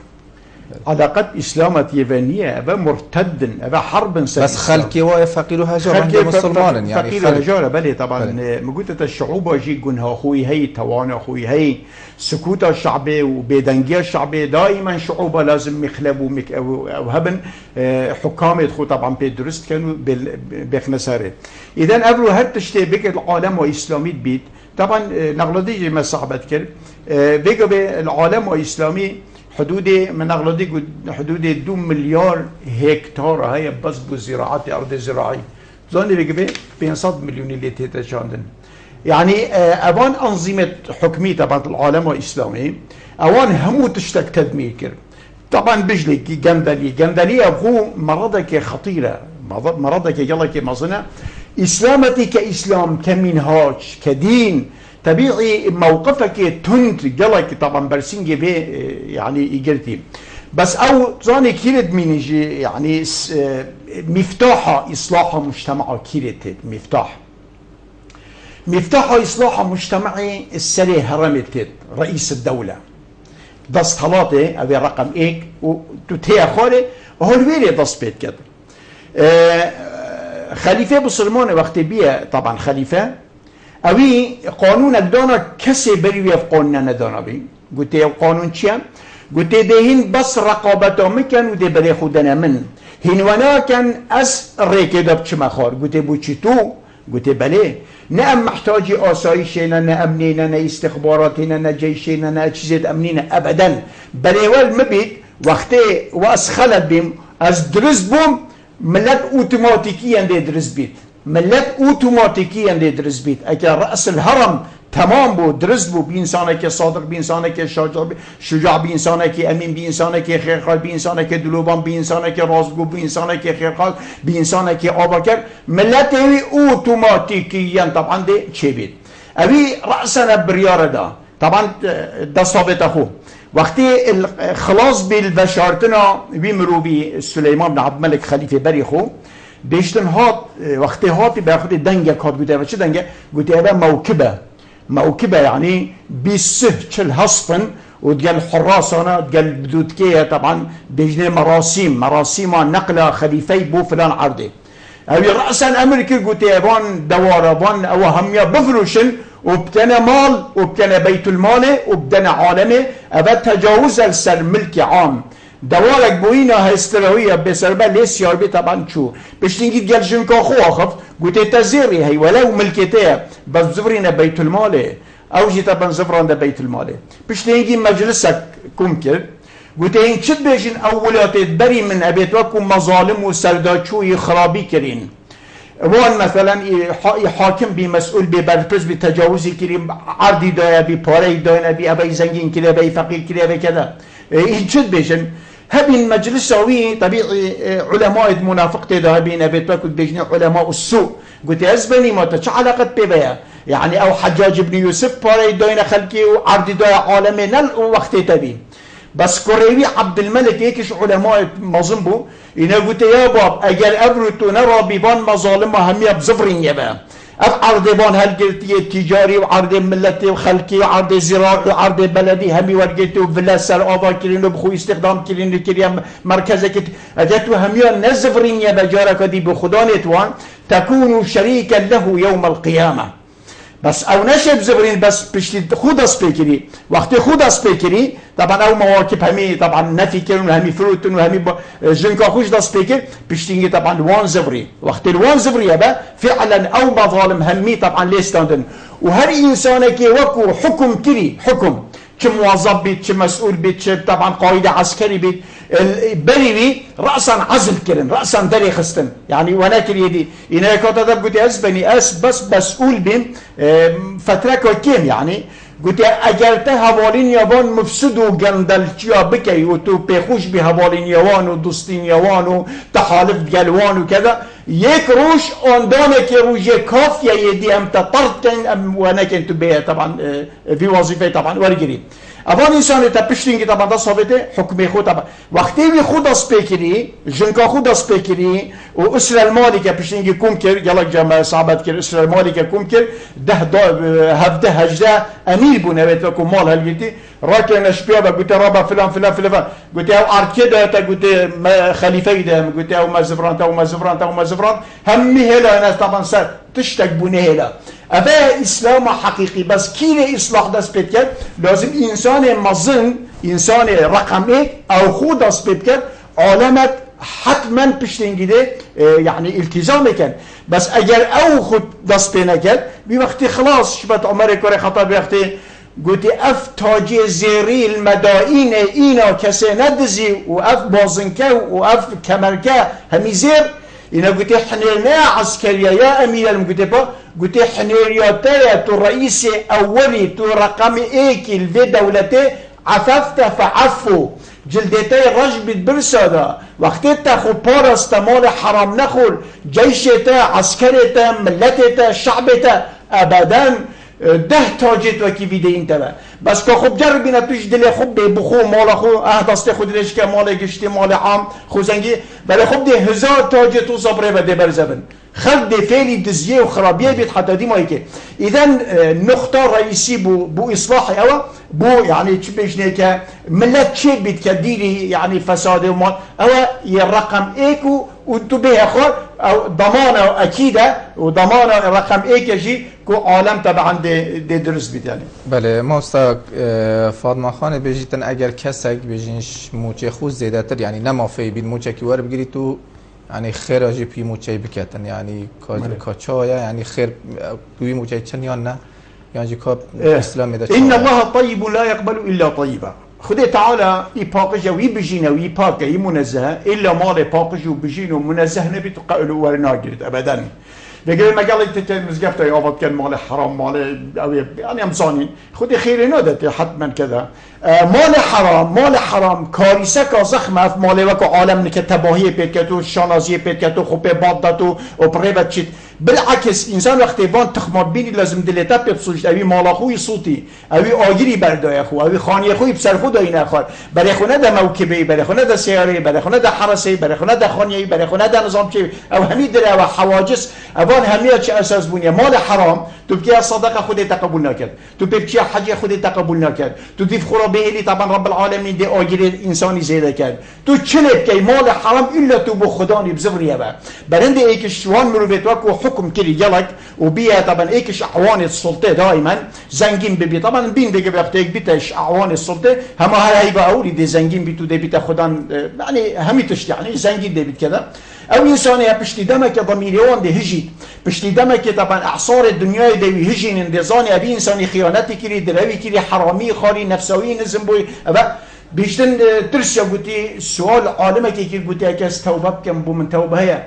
علاقة إسلامة يابانية أبا مرتد أبا حرب بس خلقي وفقير هجار عند مسلمان يعني فقير هجار بلي طبعا مقولت الشعوب جي قنها أخوي هي توان أخوي هي سكوت الشعبي وبيدنجي الشعبي دائما شعوبة لازم يخلبوا أو هبن حكام يدخل طبعا بيدرست كانوا بخنسارة إذا قبلوا هالتشتي بك العالم وإسلامي بيت طبعا نغلدي ما صعبت كر بيجوا العالم وإسلامي حدود من أغلدي حدود 2 مليار هكتار هاي بس بزراعة أرض زراعي زاني بيجي 500 مليون اللي تتشاندن يعني أوان أنظمة حكمية تبع العالم الإسلامي أوان همو تشتك تدمير كر طبعا بجلي جندلي أبغو مرضك خطيرة مرضك يلا مظنة إسلامتي كإسلام كمنهاج كدين طبيعي موقفك تند جلك طبعا برسنجي به يعني إجرتي بس أو زاني كيرد من يعني مفتاح إصلاح مجتمع كيرد مفتاح إصلاح مجتمعي السري هرمت رئيس الدولة دست حالاته أبي رقم إيك وتتيا خالي هو الويلي دست بيت كده خليفة بسلمان وقت بيه طبعا خليفة اوی قانون دانا کسی بری في قانون ندانا بی گوته قانون چیه؟ گوته دهین بس رقابتا مکن و ده بری خودنا من هنوانا کن از ریکه بچه مخار گوته بو چی تو؟ گوته بله نه ام محتاجی آسایشینا نه امنینا نه استخباراتینا نه جیشینا نه چیزت امنینا ابدا بله ول مبید وقتی و از خلد بیم از درست بوم ملت اوتوماتیکی انده درست بید ملت اوتوماتيكيا اللي درس بيت اكا راس الهرم تمام بو درس بو بانسانك صادق بانسانك شجاع بانسانك امين بانسانك خيرخال بانسانك دلوبان بانسانك رازقو بانسانك خيرخال بانسانك اباكر ملت اوتوماتيكيا طبعا دي تشي بيت ابي راسنا بريار دا طبعا ده صابت اخو وقتی خلاص بالبشارتنا بيمرو بي سليمان بن عبد الملك خليفه بريخو بیشتن هات وقتی هاتی به خود دنگه کات گوته و چه دنگه گوته به موکبه يعني 20 هصفن وتقال حراسنا تقال بدودكيه طبعا بيجني مراسيم نقل خليفي بو فلان عرضه أبي رأسا أمريكا قلت يابان دوارة بان أو هميا بفروشن وبتنا مال وبتنا بيت المال وبتنا عالمي أبا تجاوز السر ملك عام دوارك بوينا هستروية بسربا ليس ياربي طبعا شو بشتنجي تقال جنكا خو أخف قلت تزيري هي ولو ملكتها بس زفرين بيت المال أو جي طبعا زفران بيت المال بشتنجي مجلسك كمكر قلت إن شد بيجن أولات بري من أبيت وكم مظالم وسرداتشو خرابي كرين وان مثلا حاكم بمسؤول ببرپرس بتجاوزي كريم عرضي دايا بپاري دايا بأبي زنگين كده بأي فقير كده بكذا إن شد بيجن هبين مجلس سوي طبيعي علماء المنافق ده هبين أبيت وكم بيجن علماء السوء قلت أزبني ما تش علاقة ببيا يعني أو حجاج بن يوسف باري دايا خلقي وعرضي دايا عالمي نل وقت تبين بس كوريوي عبد الملك هيكش علماء مظنبو إنه قلت يا باب أجل أبرتو نرى بيبان مظالمها همية بزفرين يبا عرض بان هالقلتي تجاري وعرض ملتي وخلقي وعرض زراعي وعرض بلدي همي ورقلتو فلا سر آبا كرينو بخو استخدام كرينو كريم مركزك أجتو همية نزفرين يبا جارك دي بخدانتوان تكون شريكا له يوم القيامة بس او نشه بزبرين بس بشتي خود اسبيكري وقت خود اسبيكري طبعا او مواقف همي طبعا نفي كرن وهمي فروتن وهمي جنكا خوش دا سبيكر بشتينجي طبعا وان زبري وقت الوان زبري يبا فعلا او مظالم همي طبعا ليستاندن وهر انسان كي وكو حكم كري حكم كموظف بيت كمسؤول بيت طبعا قائد عسكري بيت بريوي رأسا عزل كرن رأسا دري خستن يعني وانا كريدي إنا كتب قلت أسبني بس مسؤول بين فترة كم يعني قلت أجرت هوالين يابان مفسد وجندل تيا بكي وتو بيخوش بهوالين يوان ودوستين يوان وتحالف جلوان وكذا يك روش أندانك روش كافية يدي أم تطرتن أم وانا كنت بيه طبعا في وظيفة طبعا ورجري أفان إنسان تبشتين طبعا ده صابته حكمي خود طبعا وقتی خود اسپیکری جنکا خود اسپیکری و اسر المالك بشتين كوم كر يلا جماعة صعبت كر اسر المالك كوم كر هفده هجده أمير بنويت لكم مال هالجيتي راكن أشبيه قلت رابع فلان قلت أو أركيدة قلت خليفة ده قلت أو مزفران همي هلا ناس طبعا صار تشتك بني هلا أبا إسلام حقيقي بس كيني إصلاح دست بيتكر لازم إنسان مظن إنسان رقم إيه أو خود دست بيتكر علامة حتما بشتنجده يعني التزام كان بس أجر أو خود دست بينكر بوقت خلاص شبت عمر كوري خطاب بوقت قلت اف تاج زيري المدائن اينا كسي ندزي واف بازنكا واف كمركا همي زير انا قلت حنينا عسكرية يا امير المكتبة قلت حنيرياتي تو رئيس اولي تو رقم ايكي في دولتي عففت فعفو جلدتي رجب برسادة وقت تاخو بارست مال حرام نخول جيشتا عسكرتا ملتتا شعبتا ابدا ده تاجت وكي فيدين تبا بس که خوب جربینا توش دل خوب بخو مال خو دست خود دلش که مال گشتی مال عام خوزنگی ولی خوب ده هزار تاجت و صبره و ده برزبن خلق ده فعلی دزیه و خرابیه بید حتی دی مایی که اذن نقطه رئیسی بو اصلاح او بو يعني چی بشنه که ملت چه بید که دیری يعني فساد و مال او یه رقم ایکو وانتو به خور او ضمانه اكيده وضمانه رقم ايكجي كو عالم طبعا دي درست بيت يعني بله ما استاد فاطمه خان بيجيتن اگر کسک بيجينش موچه خو زیادتر يعني نمافي بين موچه کی ور بگیری تو يعني خير اجي بي موچه بكتن يعني كاچا يعني خير دوی موچه چن یا نه يعني كاب اسلام ده ان الله طيب لا يقبل الا طيبا خدا تعالى يباقج ويبجينا ويباقى يمنزه الا مال باقج وبجين ومنزه نبي تقالوا ورناجرت ابدا بقول ما قال انت مزقفت يا ابد كان مال حرام مال يعني امزاني خدي خير نودت حتما كذا مال حرام كارثه كزخمه في مال وك عالم كتباهي بيتكتو شانازي بيتكتو خوبه بادتو وبريبت بالعكس انسان وقتی وان تخمات بینی لازم دلتا بپسوشت اوی مالاخوی صوتی اوی آگیری بردای خو اوی خانی خوی بسر خود آینه اخوار برای خونه ده موکبه برای خونه ده سیاره برای خونه ده حرسه برای خونه ده خانیه برای خونه ده نظام چه او همی دره و حواجس اوان همیه چه اساس بونیه مال حرام تو بکی صدقه خود تقبل نکرد تو بکی حج خود تقبل نکرد تو دیف خراب به طبعا رب العالمین دی آگیر انسانی زیده کرد تو چلت که مال حرام الا تو بو خدا نبزوریه با برند ایکش وان مروفت وکو حکم کری جلک و بیا طبعا ایکش اعوان السلطه دائما زنگین ببی طبعا بین دیگه وقتی یک بیتش اعوان السلطه همه هر با اولی دی زنگین بیتو دی بیت خدا یعنی همیتش یعنی زنگین دی بیت کده او انسانی پشتی دمه که ضمیریان دی هجید پشتی دمه که طبعا اعصار دنیای دی هجین اندزانی ابی انسانی خیانتی کری دروی کری حرامی خاری نفسوی نزم بوی و بیشتر ترسیا گوتی سوال عالمه که گوتی اگه از توبه بکن بو من توبه هیا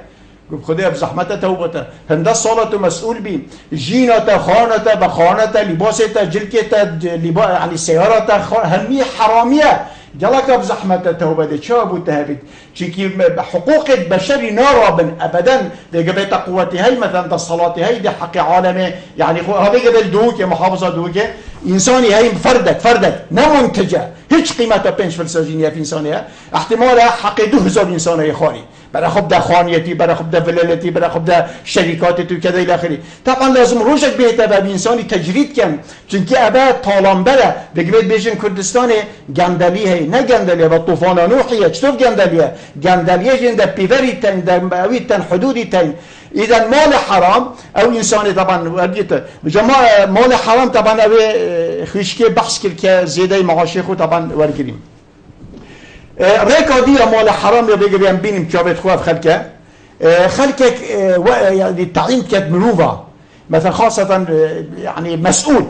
گفت خدای بزحمت توبته هنده صالت مسئول بیم جینت خانت بخانت لباست جلکت لباس یعنی سیارت همی حرامیه جلك بزحمة توبة دي شابو تهبت شكي حقوق البشر نارا ابدا دي قبل تقوتي هاي مثلا الصلاة هاي دي حق عالمي يعني هذا قبل دوك محافظة دوك انساني هاي فردت نمنتجة هيش قيمتها بينش في السجينية في انسانية احتمالها حق 2000 انسان هاي خاري برا خب ده خانيتي برا خب ده فلالتي برا خب ده شركاتي وكذا الى اخره طبعا لازم روشك بهتا بانساني تجريد كم چونكي ابا طالان بلا بقبل بيجن كردستان گندلي هي نه گندلي با طوفان نوحيه چطور گندليه گندليه جند بيوري تن دموي تن حدودي تن اذا مال حرام او انساني طبعا وديت جماعه مال حرام طبعا او خشكي بحث كل زياده معاشي خو طبعا ورگريم ريكا مال حرام بيجي بينم جابت خواف خلكك يعني التعيين كانت مروفه مثلا خاصه يعني مسؤول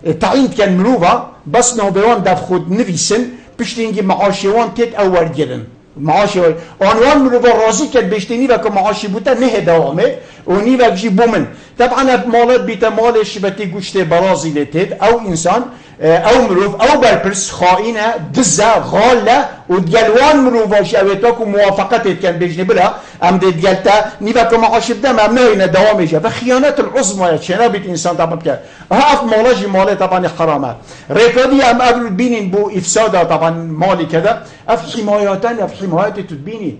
التعيين كان مروفه بس نو بيوان داف خود نفيسن بيشتينجي معاشيوان تيت اول جرن معاشي عنوان مروفه رازي كانت بيشتيني بك معاشي بوتا نه دوامه وني بك جي بومن طبعا مالات بيتا مالش بتي گوشت برازي لتيت او انسان او مروف او برپرس خائنه دزه غاله و ديالوان مروفاش اويتاكو موافقتت كان بيجني بلا ام دي ديالتا نيفاكو معاش بدا ممنوعين دوامجه فخيانات العظمى شنابت انسان طبعا بك هاف مولاجي مالي طبعا حرامه ريكادي ام قبل بينين بو افساده طبعا مالي كذا اف حماياتن اف حمايات تدبيني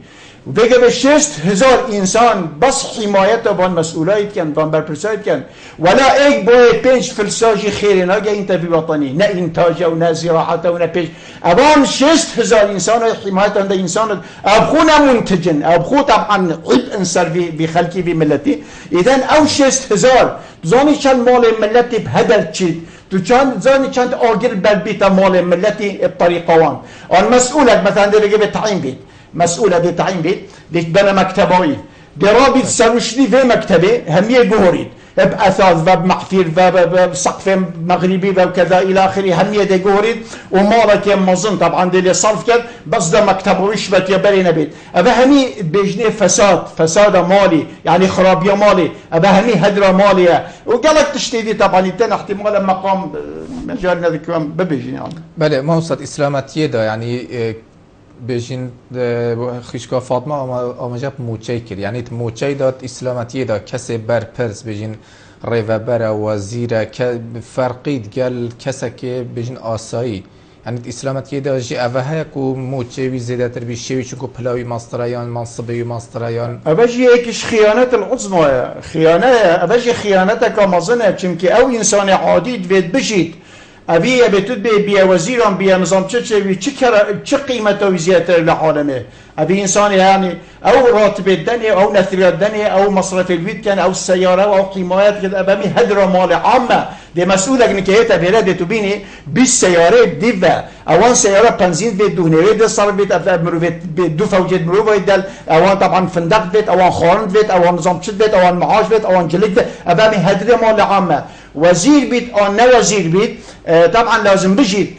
وبيجي بشست 1000 انسان بس حمايته بان مسؤوليت كان بان برپرسایت كان ولا ايك بوي بينش فلساجي خيرنا جاي انت في وطني نا انتاجه ونا زراعته ونا بيش ابان 6000 انسان حمايته عند انسان ابخونا منتجن ابخو طبعا عبء انصر بخلقي بملتي اذا او 6000 زاني كان مال ملتي بهدر تشيد تو چند زانی چند آگر بر بیت مال ملتی الطريقه وان المسؤولة مثلا درجه بالتعيين بيت مسؤولة دي تعيين بيت دي بنا مكتبوي دي رابط سروشني في مكتبه همية جهوريد بأثاث وبمحفير وبسقف مغربي وكذا إلى آخره همية دي جهوريد ومالك يمازن طبعا دي اللي صرف كد بس ده مكتبويش بت يبرينا بيت أبا همي بيجني فساد مالي يعني خرابية مالي أبا همي هدرة مالية وقالك تشتيدي طبعا يتن احتمال مقام مجالنا ذكرام ببيجين يعني بله ما وصلت إسلامتية ده يعني بيجين خيشكا فاطمه آمجاب موچه کرد یعنی موچه داد اسلامتی داد کسی برپرس بيجين ريفبر وزير فرقيد قال كسا که بيجين آسایی يعني اسلامتی داد جي اوه کو موچه وی زیده تر بیشوی چونکو پلاوی ماسترایان منصبی ماسترایان ابجي هيكش خيانات العظمى خيانه ابجي خيانتك كمازنه چونكي او انسان عادي بيت بجيت ابي بتد بي وزيران بي نظام چه قيمته وزياده للعالمه ابي انسان يعني او راتب الدنيا او نثر الدنيا او مصرف البيت كان او السياره او حمايات كده امامي هدر مال عامه دي مسؤولك نكيته بلاد تبيني بالسياره ديفا اوان سياره بنزين في دهنيه دي صار بيت دو فوجد مروفه يدل اوان طبعا فندق بيت اوان خارند بيت اوان نظام بيت اوان معاش بيت اوان جلد امامي هدر مال عامه وزير بيت او نه وزير بيت طبعا لازم بجيت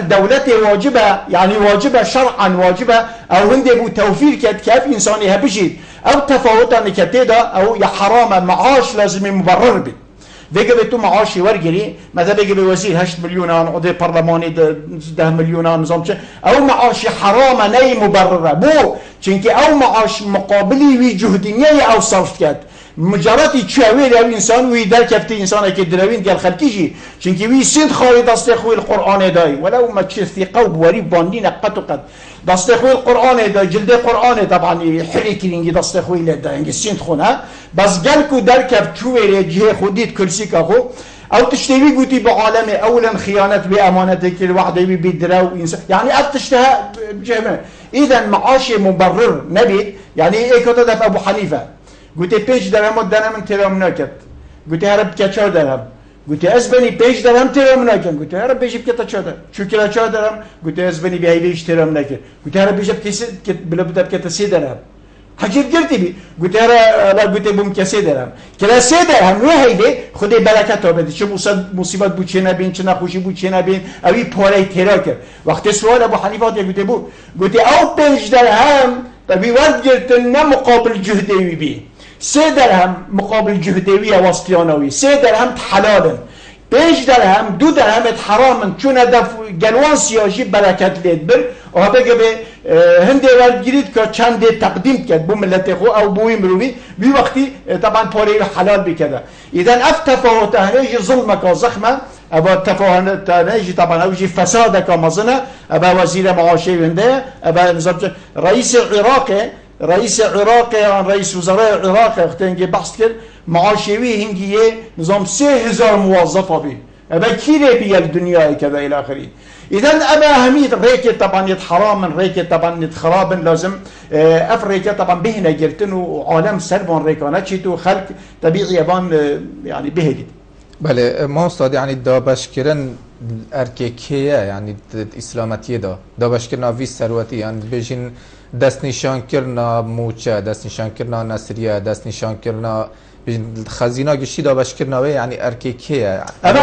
دولتي واجبة يعني واجبة شرعا واجبة او هندي بو توفير كيف انساني بجيت او تفاوتا نكتيدا او يا حرام معاش لازم مبرر بيت بيجي بتو معاشي ورجري مثلا بيجي بوزير 8 مليون عضو برلماني 10 مليون نظام او معاشي حرام ني مبرره بو چونكي او معاش مقابلي وي جهدنيه او صرف كات مجرد تشاوي لو انسان وي در كفتي انسان كي دروين ديال خلقيجي چونكي وي سند خالد استخوي القران داي ولو ما تشثي قوب وري باندين قد دستخوي القران دا جلد القران طبعا حري كينجي دستخوي لا دا انجي سند خونا بس قالكو در كفتو رجيه خديت كرسي كاخو او تشتوي قوتي بعالم اولا خيانه بامانتك الواحد بيدرا وانسان يعني افتشتها بجمع اذا معاش مبرر نبي يعني ايه كتب ابو حنيفه قلت بيش درهم ودرهم ترام نكت قلت هرب كچا درهم قلت اسبني بيش درهم ترام نكت قلت هرب بيجيب كتا چا شو كلا چا درهم قلت اسبني بهي بيش ترام نكت قلت هرب بيجيب كيس بلا بدا كتا سي درهم حكيت قلتي بي قلت لا قلت بوم كسي درهم كلا سي درهم وي هيدي خدي بركته بده شو مصيبت بوچنا بين چنا خوشي بوچنا بين اوي پوري تراك وقت سوال ابو حنيفه قلت بو قلت او بيش درهم طبي ورد قلت مقابل جهدي بي 3 درهم مقابل جهدوية واسطيانوي 3 درهم حلالا 5 درهم 2 درهم حراما چون هدف گلوان سیاسی برکت لید بر و بگه به هنده ورد گیرید که چند تقدیم کرد بو ملت خو او بوی مروی بی وقتی طبعا پاره حلال بکده اذن اف تفاوت هنیج ظلم که زخمه ابا تفاوت هنیج طبعا اوجی فساد که مزنه ابا وزیر معاشی هنده ابا رئیس العراق يعني رئيس وزراء العراق وقتی بحث کرد معاشوی هنگیه نظام 3000 موظفه بي ابا كيري بي الدنيا كذا الى اخره اذا ابا اهميه ريكه طبعا حرام ريكه طبعا خراب لازم افريقيا طبعا بهنا جرتن وعالم سربون ريكانه چيتو خلق طبيعي يبان يعني بهدي بله ما استاد يعني دابشکرن ارکیه يعني اسلامتی دابشکرن وی ثروتی يعني بجین دست نشان کرنا موچه دست نشان کرنا نصریه دست نشان کرنا خزینه گشتی دابش کرنا يعني ارکیه انا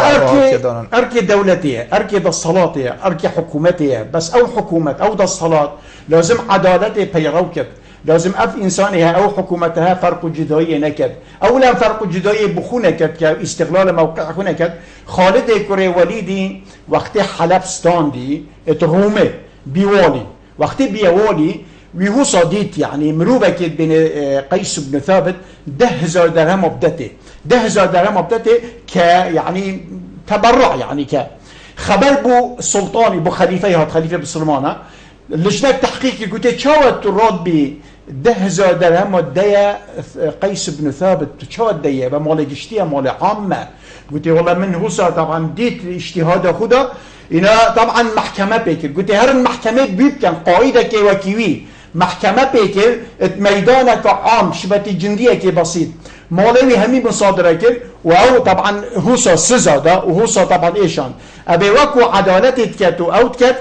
اركي دولتيه اركي دا الصلاتيه اركي حكومتيه بس او حكومه او دا الصلاه لازم عدالته بيروكت لازم اف انسانها او حكومتها فرق جدایی نكد اولا فرق جدایی بخونه كد كاستغلال موقع خونه كد خالد كري وليدي وقت حلب ستاندي اتهمه بيوالي وقت بيوالي وهو صديق يعني مروبك بين قيس بن ثابت 10,000 درهم ابدته 10,000 درهم ابدته ك يعني تبرع يعني ك خبر بو سلطاني بو خليفه خليفه بسلمانه لجنه تحقيق قلت تشاوت تراد ب 10,000 درهم وديا قيس بن ثابت تشاوت ديا بمال قشتيه مال عامه قلت والله من هو طبعا ديت اجتهاد خدا اینا طبعا محکمه بکر گوته هر محکمه بیب کن قاعده که وکیوی محکمه بکر ات میدان که عام شبت جندیه که بسیط مالوی همی مصادره کر و او طبعا هوسا سزاده و هوسا طبعا ایشان ابی وکو عدالتت کت و اوت کت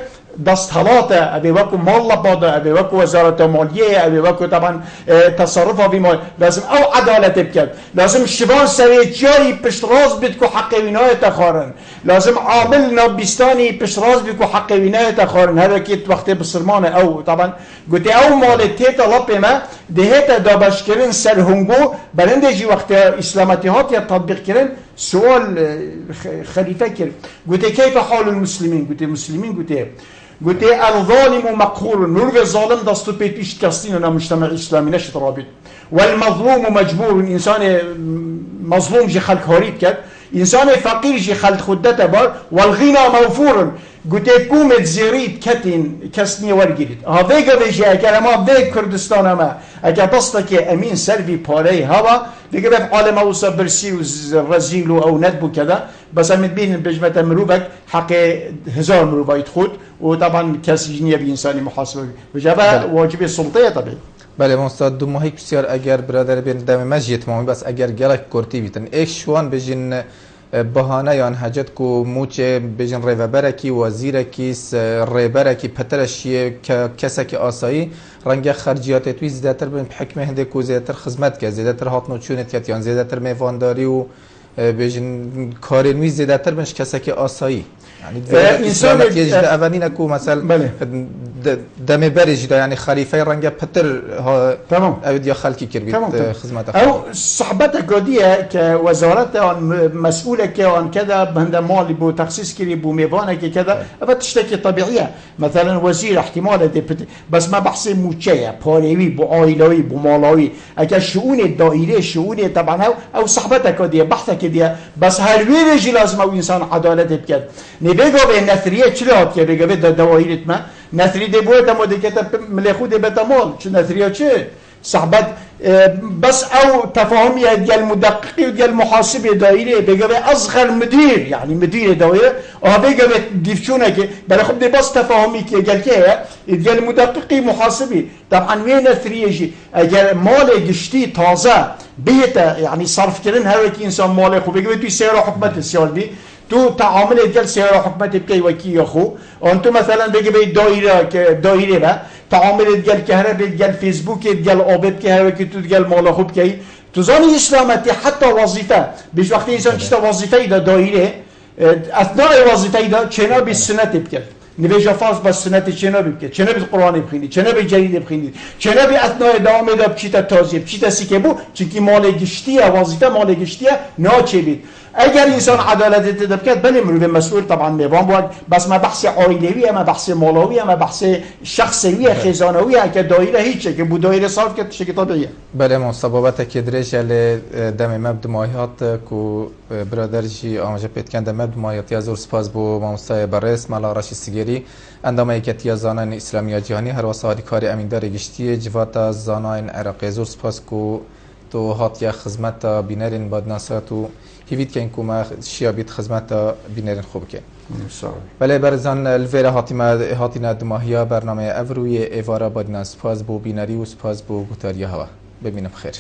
دستهلاته ابي وكو مال باده ابي وكو وزاره ماليه ابي وكو طبعا تصرفها بما لازم او عداله بكت لازم شبان سريتشاري بشراز بدكو حق وینایت تخارن لازم عامل نابستاني بشراز بدكو حق وینایت تخارن هذا كيت وقت بسرمانه او طبعا قلت او مال تيتا لبما دهتا دابشكرين سرهنگو برندجي وقت اسلامتيات يا تطبيق كرن سؤال خليفه كر قلت كيف حال المسلمين قلت المسلمين قلت الظالم مقهور نرغ الظالم دستو بيت اشتكاستين انا مجتمع اسلامي نشط رابط والمظلوم مجبور انسان مظلوم جي خلق هاريب كد انسان فقير جي خلق خدته بار والغنى موفور قلت كومت زيريد كتين كسني ورقيد هذا قبل اگر ما ده كردستان ما اگر دستك امين سلفي باري هوا دیگه به عالم اوسا برسی و رزیلو او ندبو کده بس هم بین بجمت مروبک حق 1000 مروبایت خود و طبعا کسی نیه بی انسانی محاسبه بجبه واجب سلطه طبعا بله مستاد دو ماهی بسیار اگر برادر بین دم مجید مامی بس اگر گلک کرتی بیتن ایک شوان بجین بهانه یان حاجت کو موچه بجن ریوبرکی وزیرکی ریبرکی پترشیه کسکی آسایی رنگ خرجیات توی زیادتر به حکمه هنده کو زیادتر خدمت که زیادتر هاتنو چونت کت یان زیادتر میوانداری و بجن کارنوی زیادتر بنش کسکی آسایی يعني انسان يجد اولين اكو مثلا دم برج يعني خليفه رنجه بتر ها تمام اوديا خلقي كربيت خدمات او صحبتك قضيه كوزاره مسؤوله كان كذا بهند مال بو تخصيص كري بو ميفانه كذا بتشتكي طبيعيه مثلا وزير احتمال بس ما بحث موچيه باريوي بو عائلوي بو مالوي اگر شؤون الدائره شؤون طبعا او صحبتك قضيه بحثك دي بس هر ویرج لازم او انسان عدالت بكد نبيگو به نثریه چرا که بگه به دوایرت ما نثری دی بوده مودی که ملخو دی بتمال چه نثریه چه صحبت بس او تفاهمي ديال مدققي وديال محاسب دائري بيجي اصغر مدير يعني مدير دائره او بيجي ديفشونه كي بلا خب دي بس تفاهمي كي قال كي ديال مدققي محاسبي طبعا وين الثريجي اجل مال جشتي تازه بيته يعني صرف كرن هاوكي انسان مال خو بيجي تو سير حكومه السيال دي تو تعامل ديال سير حكومه بكي وكي اخو انتو مثلا بيجي دائره با تعامل ديال كهرباء ديال فيسبوك ديال اوبت كي هاوكي تو ديال مال خوب كي تزاني اسلامتي حتى وظيفه بيش وقت انسان شتا وظيفه دا دائره اثناء وظيفه دا چنا بالسنه بكي نبيجا فاز بس سنة چنا بكي چنا بالقرآن بخيني چنا بالجريد بخيني چنا بأثناء دوام دا بچيتا تازي بچيتا سيكبو چونكي مال گشتيه وظيفه مال گشتيه ناچه بيت اگر انسان عدالت تدبكت بني مروه مسؤول طبعا ميبان بود بس ما بحث عائلوية ما بحث مالوية ما بحث شخصية خزانوية که دائره هیچه که بو دائره صرف که شكل طبيعي بله مصاببت که درش ال دم مبد ماهیات کو برادر جی آماجه پیتکن دم مبد ماهیاتی از سپاس بو مامستای برس مالا راشی سیگری اندامه که زانان اسلامی جهانی هر وساری کاری امیندار گشتی جوات زانان عراقی زور سپاس کو تو هاتیا خدمت بینرین بادناساتو هیوید که این کومه شیابید خدمت بینرین خوب که بله برزان الویره هاتینا دماهیا برنامه اوروی ایوارا بادناس سپاس بو بینری و سپاس بو گوتاریا هوا ببینم خیر